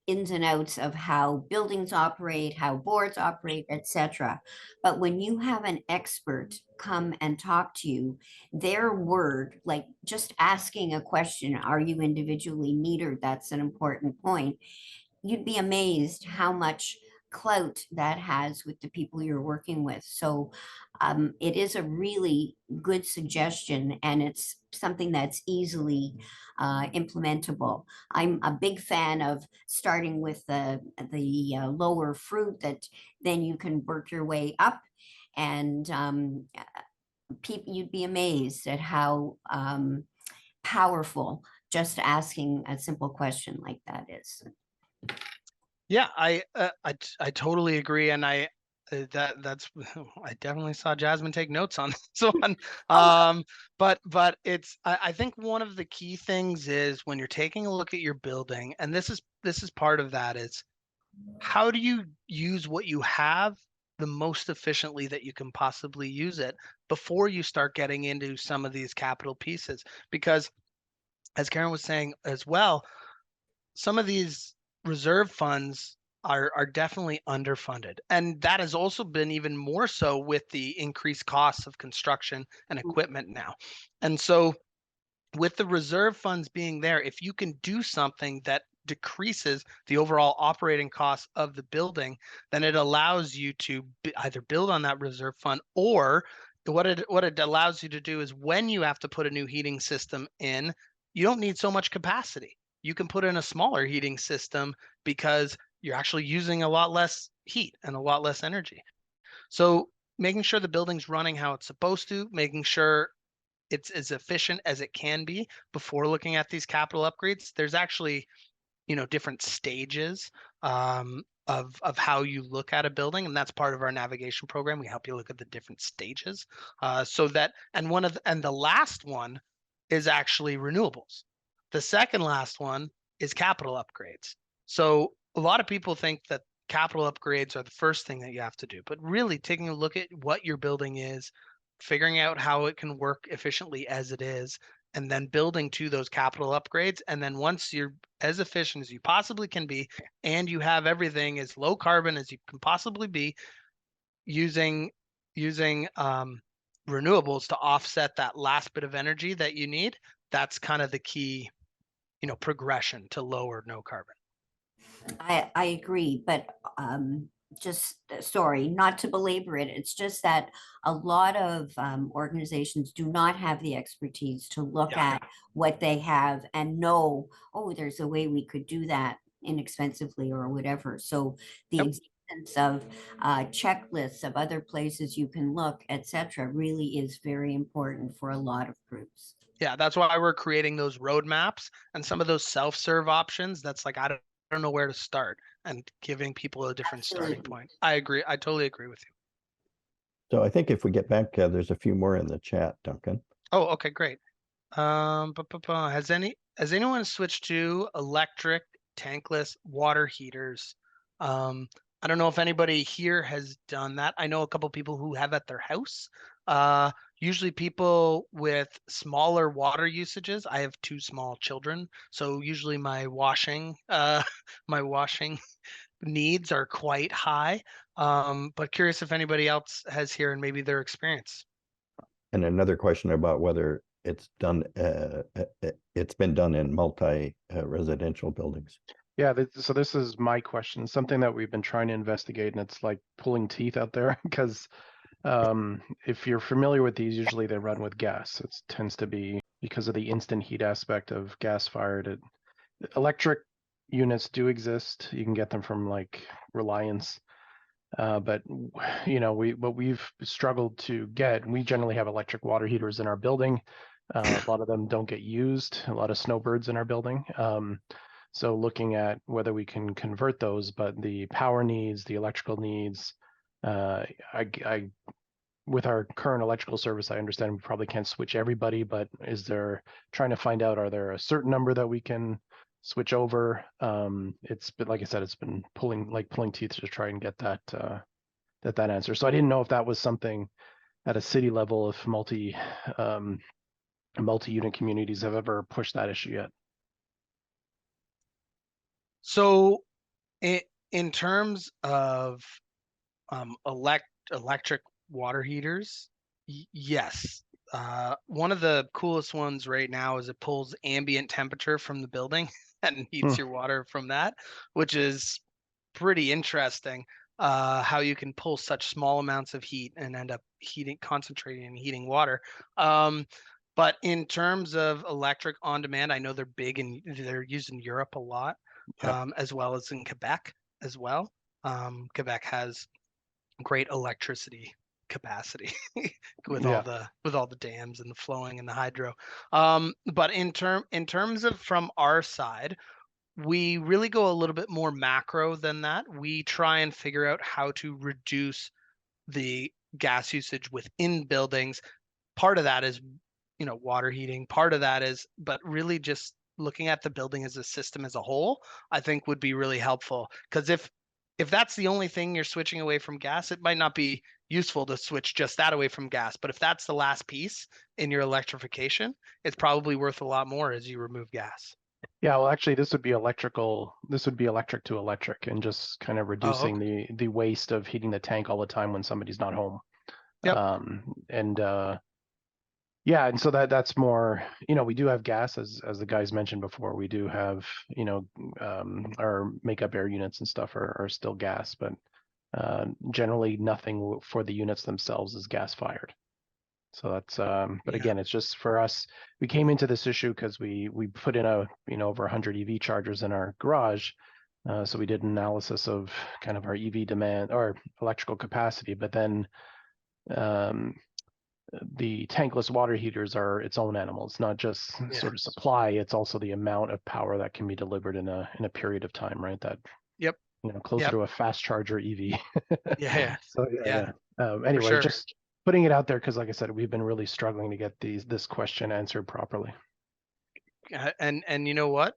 ins and outs of how buildings operate, how boards operate, etc. But when you have an expert come and talk to you, their word, like just asking a question, are you individually metered? That's an important point. You'd be amazed how much clout that has with the people you're working with. So it is a really good suggestion, and it's something that's easily implementable. I'm a big fan of starting with the lower fruit, that then you can work your way up, and you'd be amazed at how powerful just asking a simple question like that is. Yeah, I totally agree, and I that's I definitely saw Jasmine take notes on this one. But it's I think one of the key things is when you're taking a look at your building, and this is part of that, is how do you use what you have the most efficiently that you can possibly use it before you start getting into some of these capital pieces? Because as Karen was saying as well, some of these reserve funds are definitely underfunded. And that has also been even more so with the increased costs of construction and equipment now. And so with the reserve funds being there, if you can do something that decreases the overall operating costs of the building, then it allows you to either build on that reserve fund, or what it allows you to do is when you have to put a new heating system in, you don't need so much capacity. You can put in a smaller heating system because you're actually using a lot less heat and a lot less energy. So making sure the building's running how it's supposed to, making sure it's as efficient as it can be before looking at these capital upgrades. There's actually, different stages of how you look at a building, and that's part of our navigation program. We help you look at the different stages, so that, and the last one is actually renewables. The second last one is capital upgrades. So a lot of people think that capital upgrades are the first thing that you have to do, but really taking a look at what your building is, figuring out how it can work efficiently as it is, and then building to those capital upgrades. And then once you're as efficient as you possibly can be, and you have everything as low carbon as you can possibly be, using renewables to offset that last bit of energy that you need, that's kind of the key, progression to low or no carbon. I agree, but just sorry, not to belabor it. It's just that a lot of organizations do not have the expertise to look Yeah. at what they have and know, oh, there's a way we could do that inexpensively or whatever. So the Yep. existence of checklists of other places you can look, etc., really is very important for a lot of groups. Yeah, that's why we're creating those roadmaps and some of those self-serve options. That's like, I don't know where to start, and giving people a different starting Absolutely. point. I agree. I totally agree with you. So I think if we get back, there's a few more in the chat, Duncan. Oh, okay, great. Has anyone switched to electric tankless water heaters? I don't know if anybody here has done that. I know a couple people who have at their house. Usually people with smaller water usages. I have 2 small children, so usually my washing needs are quite high. But curious if anybody else has here and maybe their experience. And another question about whether it's done, it's been done in multi residential buildings. Yeah, so this is my question, something that we've been trying to investigate, and it's like pulling teeth out there because if you're familiar with these, usually they run with gas. It tends to be because of the instant heat aspect of gas-fired. Electric units do exist. You can get them from like Reliance. But what we've struggled to get, we generally have electric water heaters in our building. A lot of them don't get used, a lot of snowbirds in our building. So looking at whether we can convert those, but the power needs, the electrical needs, with our current electrical service, I understand we probably can't switch everybody, but trying to find out, are there a certain number that we can switch over? It's been, like I said, it's been pulling teeth to try and get that answer. So I didn't know if that was something at a city level, if multi-unit communities have ever pushed that issue yet. So in terms of electric water heaters, yes. One of the coolest ones right now is it pulls ambient temperature from the building and heats your water from that, which is pretty interesting. How you can pull such small amounts of heat and end up concentrating and heating water. But in terms of electric on demand, I know they're big and they're used in Europe a lot. Yep. As well as in Quebec as well. Quebec has great electricity capacity with all the dams and the flowing and the hydro. But in terms of from our side, we really go a little bit more macro than that. We try and figure out how to reduce the gas usage within buildings. Part of that is, water heating. Part of that is, but really just looking at the building as a system as a whole, I think would be really helpful. Because if that's the only thing you're switching away from gas, it might not be useful to switch just that away from gas. But if that's the last piece in your electrification, it's probably worth a lot more as you remove gas. Yeah, well, actually, this would be electric to electric, and just kind of Oh, reducing the waste of heating the tank all the time when somebody's not home. Yep. Yeah, and so that's more, we do have gas, as the guys mentioned before. We do have, our makeup air units and stuff are still gas, but generally nothing for the units themselves is gas fired. So that's, but Yeah. again, it's just for us. We came into this issue because we put in over 100 EV chargers in our garage. So we did an analysis of kind of our EV demand or electrical capacity, but then the tankless water heaters are its own animal. It's not just sort of supply, it's also the amount of power that can be delivered in a period of time, right? That, Yep. closer Yep. to a fast charger EV. Yeah. So Yeah. anyway, sure. just putting it out there because, like I said, we've been really struggling to get this question answered properly. And you know what?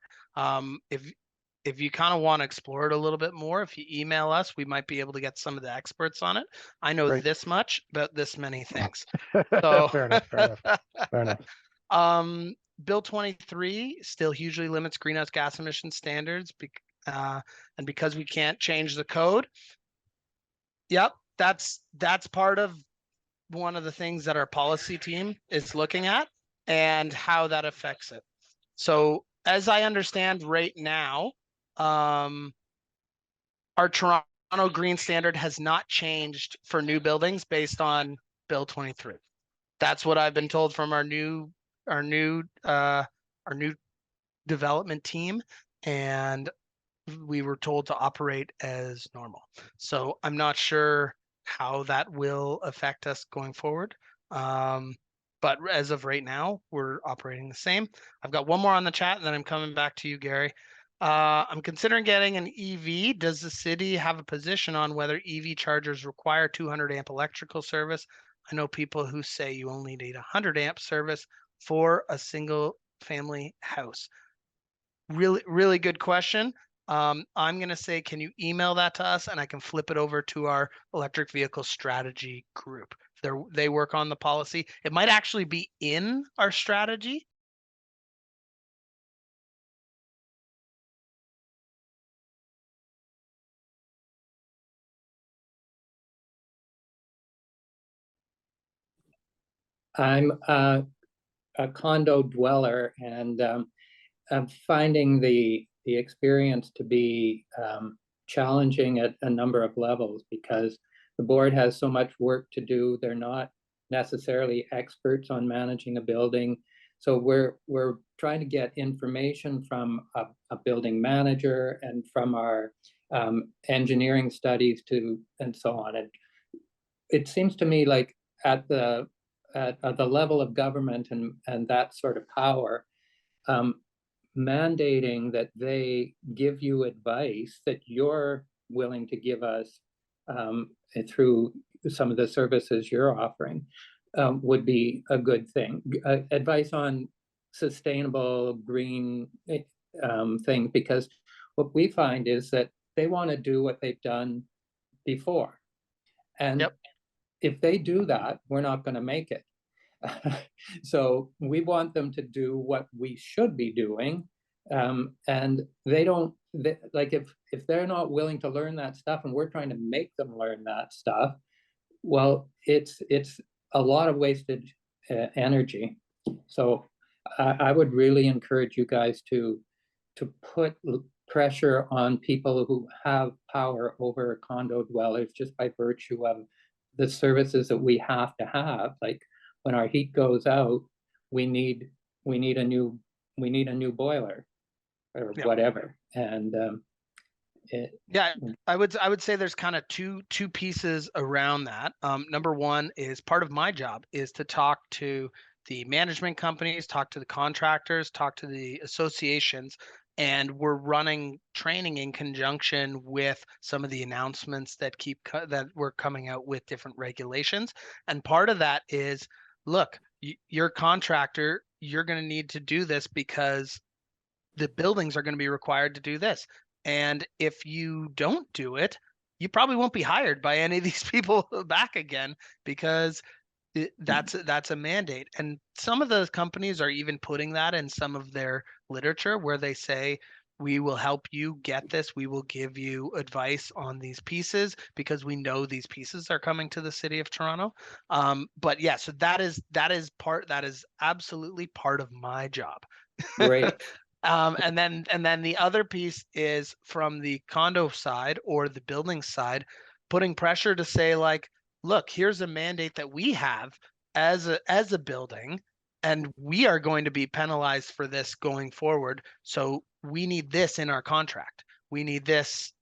If you kind of want to explore it a little bit more, if you email us, we might be able to get some of the experts on it. I know Great. this much about this many things. So Fair enough. Bill 23 still hugely limits greenhouse gas emission standards, and because we can't change the code. Yep, that's part of one of the things that our policy team is looking at and how that affects it. So as I understand right now, our Toronto Green Standard has not changed for new buildings based on Bill 23. That's what I've been told from our new development team, and we were told to operate as normal. So I'm not sure how that will affect us going forward. But as of right now, we're operating the same. I've got one more on the chat, and then I'm coming back to you, Gary. I'm considering getting an EV. Does the city have a position on whether EV chargers require 200 amp electrical service? I know people who say you only need 100 amp service for a single family house. Really, really good question. I'm going to say, can you email that to us and I can flip it over to our electric vehicle strategy group. They work on the policy. It might actually be in our strategy. I'm a condo dweller, and I'm finding the experience to be challenging at a number of levels because the board has so much work to do. They're not necessarily experts on managing a building. So we're trying to get information from a building manager and from our engineering studies and so on. And it seems to me like at the level of government and that sort of power, mandating that they give you advice that you're willing to give us through some of the services you're offering would be a good thing. Advice on sustainable green things, because what we find is that they want to do what they've done before. And if they do that, we're not going to make it. So we want them to do what we should be doing, and like if they're not willing to learn that stuff and we're trying to make them learn that stuff, well, it's a lot of wasted energy. So I would really encourage you guys to put pressure on people who have power over condo dwellers just by virtue of the services that we have to have. Like when our heat goes out, we need a new boiler or whatever. And I would say there's kind of two pieces around that. Number one is part of my job is to talk to the management companies, talk to the contractors, talk to the associations, And we're running training in conjunction with some of the announcements that that we're coming out with different regulations. And part of that is, look, you're a contractor, you're going to need to do this because the buildings are going to be required to do this. And if you don't do it, you probably won't be hired by any of these people back again, because that's a mandate. And some of those companies are even putting that in some of their literature, where they say, we will help you get this, we will give you advice on these pieces because we know these pieces are coming to the city of Toronto. But yeah, so that is absolutely part of my job. Great. And then the other piece is from the condo side or the building side, putting pressure to say, like, look, here's a mandate that we have as a building, and we are going to be penalized for this going forward. So we need this in our contract. We need this,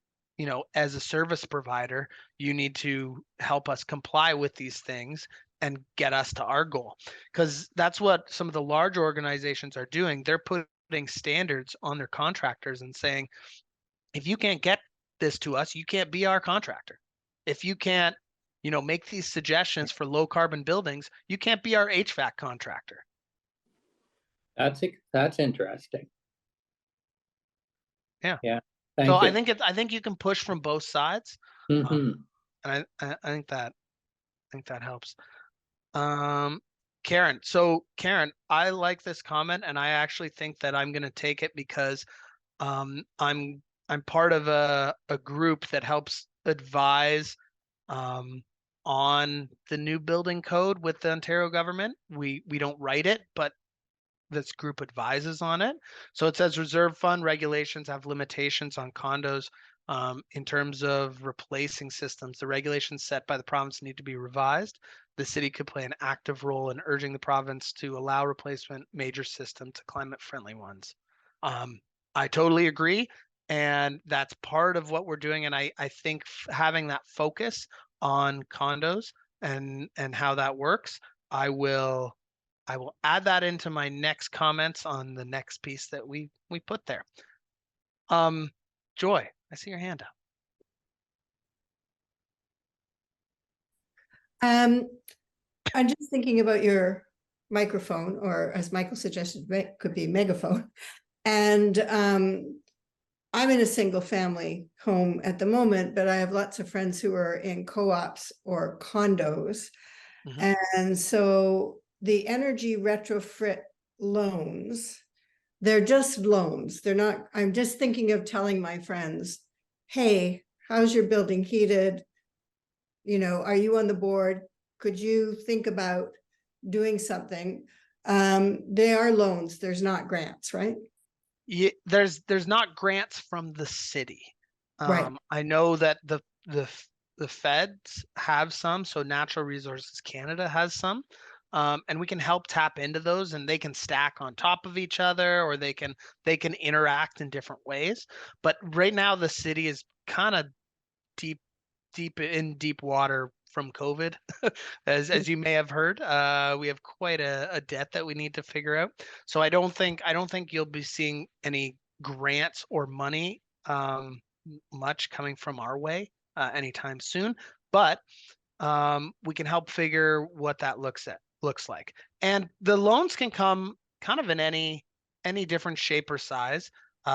as a service provider, you need to help us comply with these things and get us to our goal. Because that's what some of the large organizations are doing. They're putting standards on their contractors and saying, if you can't get this to us, you can't be our contractor. If you can't, make these suggestions for low carbon buildings, you can't be our HVAC contractor. That's interesting. Yeah. Yeah. So Thank you. I think you can push from both sides. Mhm. And I think that helps. Karen. So Karen, I like this comment, and I actually think that I'm going to take it because I'm part of a group that helps advise on the new building code with the Ontario government. We don't write it, but this group advises on it. So it says reserve fund regulations have limitations on condos in terms of replacing systems. The regulations set by the province need to be revised. The city could play an active role in urging the province to allow replacement major system to climate-friendly ones. I totally agree, and that's part of what we're doing. And I think having that focus on condos and how that works, I will add that into my next comments on the next piece that we put there. Joy, I see your hand up. I'm just thinking about your microphone, or as Michael suggested, could be megaphone. And I'm in a single family home at the moment, but I have lots of friends who are in co-ops or condos. Mhm. And so the energy retrofit loans, they're just loans. They're not, I'm just thinking of telling my friends, hey, how's your building heated? Are you on the board? Could you think about doing something? They are loans. There's not grants, right? Yeah, there's not grants from the city. Right. I know that the feds have some, so Natural Resources Canada has some, and we can help tap into those, and they can stack on top of each other, or they can interact in different ways. But right now, the city is kind of deep water from COVID. as you may have heard, we have quite a debt that we need to figure out. So I don't think you'll be seeing any grants or money much coming from our way anytime soon. But we can help figure what that looks like. And the loans can come kind of in any different shape or size.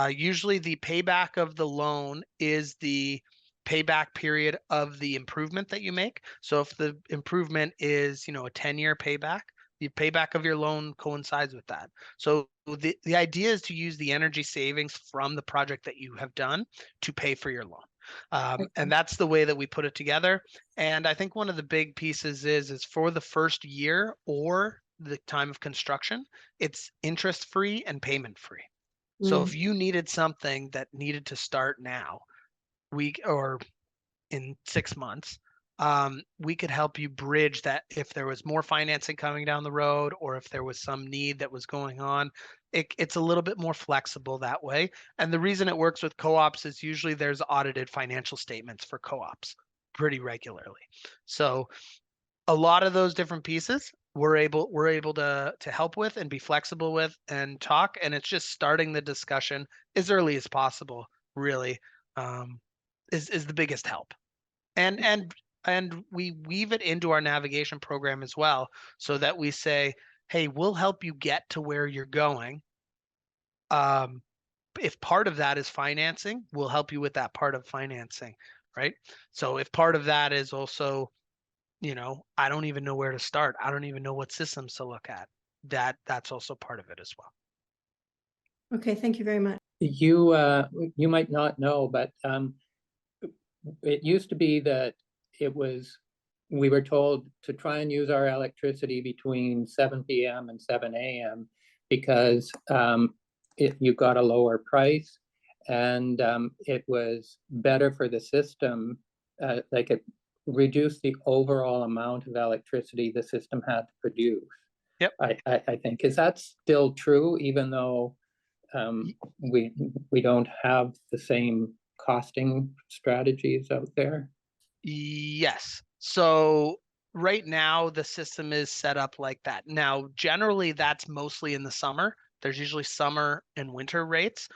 Usually the payback of the loan is the payback period of the improvement that you make. So if the improvement is, a 10-year payback, the payback of your loan coincides with that. So the idea is to use the energy savings from the project that you have done to pay for your loan. And that's the way that we put it together. And I think one of the big pieces is for the first year or the time of construction, it's interest free and payment free. So if you needed something that needed to start now, or in 6 months, we could help you bridge that. If there was more financing coming down the road, or if there was some need that was going on, it's a little bit more flexible that way. And the reason it works with co-ops is usually there's audited financial statements for co-ops pretty regularly. So a lot of those different pieces we're able to help with and be flexible with and talk. And it's just starting the discussion as early as possible, really, is the biggest help. And we weave it into our navigation program as well, so that we say, hey, we'll help you get to where you're going. If part of that is financing, we'll help you with that part of financing, right? So if part of that is also, I don't even know where to start, I don't even know what systems to look at, that's also part of it as well. Okay, thank you very much. You might not know, but it used to be that we were told to try and use our electricity between 7 p.m. and 7 a.m. because you got a lower price, and it was better for the system. Like it reduced the overall amount of electricity the system had to produce. Yep. I think, is that still true, even though we don't have the same costing strategies out there? Yes. So right now the system is set up like that. Now, generally that's mostly in the summer. There's usually summer and winter rates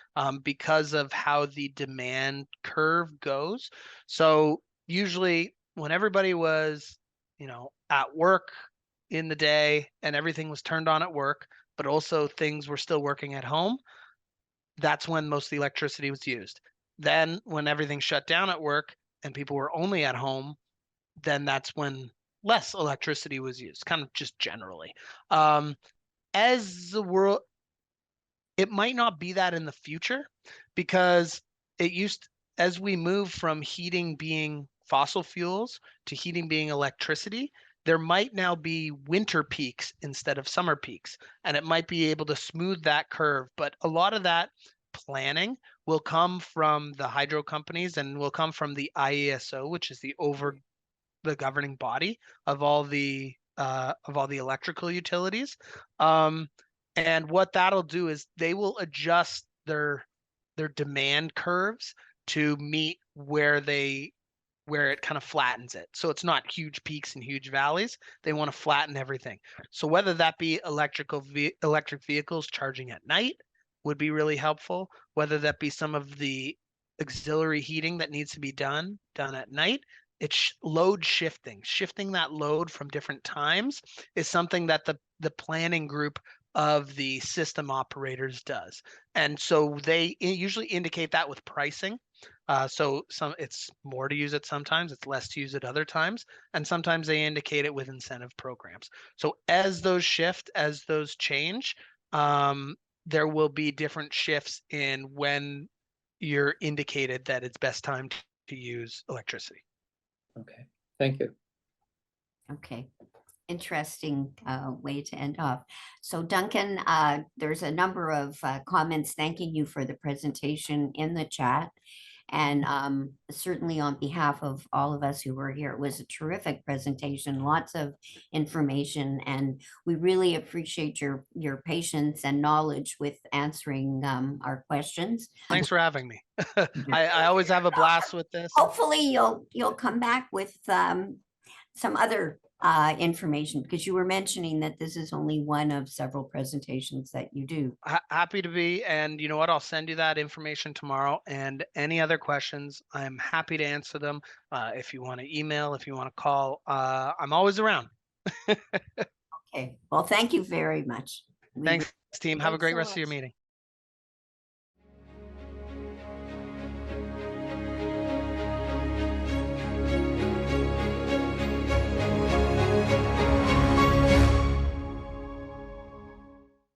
because of how the demand curve goes. So usually when everybody was, at work in the day and everything was turned on at work, but also things were still working at home, that's when most of the electricity was used. Then when everything shut down at work and people were only at home, then that's when less electricity was used, kind of just generally. As the world, it might not be that in the future, because as we move from heating being fossil fuels to heating being electricity, there might now be winter peaks instead of summer peaks, and it might be able to smooth that curve. But a lot of that planning will come from the hydro companies and will come from the IESO, which is the governing body of all the electrical utilities. And what that'll do is they will adjust their demand curves to meet where it kind of flattens it. So it's not huge peaks and huge valleys. They want to flatten everything. So whether that be electric vehicles charging at night would be really helpful, whether that be some of the auxiliary heating that needs to be done at night. It's load shifting that load from different times is something that the planning group of the system operators does. And so they usually indicate that with pricing. So it's more to use it sometimes, it's less to use it other times, and sometimes they indicate it with incentive programs. So as those shift, as those change, there will be different shifts in when you're indicated that it's best time to use electricity. Okay, thank you. Okay, interesting way to end off. So Duncan, there's a number of comments thanking you for the presentation in the chat. And certainly on behalf of all of us who were here, it was a terrific presentation, lots of information, and we really appreciate your patience and knowledge with answering our questions. Thanks for having me. I always have a blast with this. Hopefully you'll come back with some other information, because you were mentioning that this is only one of several presentations that you do. Happy to be, and you know what, I'll send you that information tomorrow, and any other questions, I'm happy to answer them. If you want to email, if you want to call, I'm always around. Okay, well, thank you very much. Thanks, team. Have a Thanks great so rest of your much. meeting.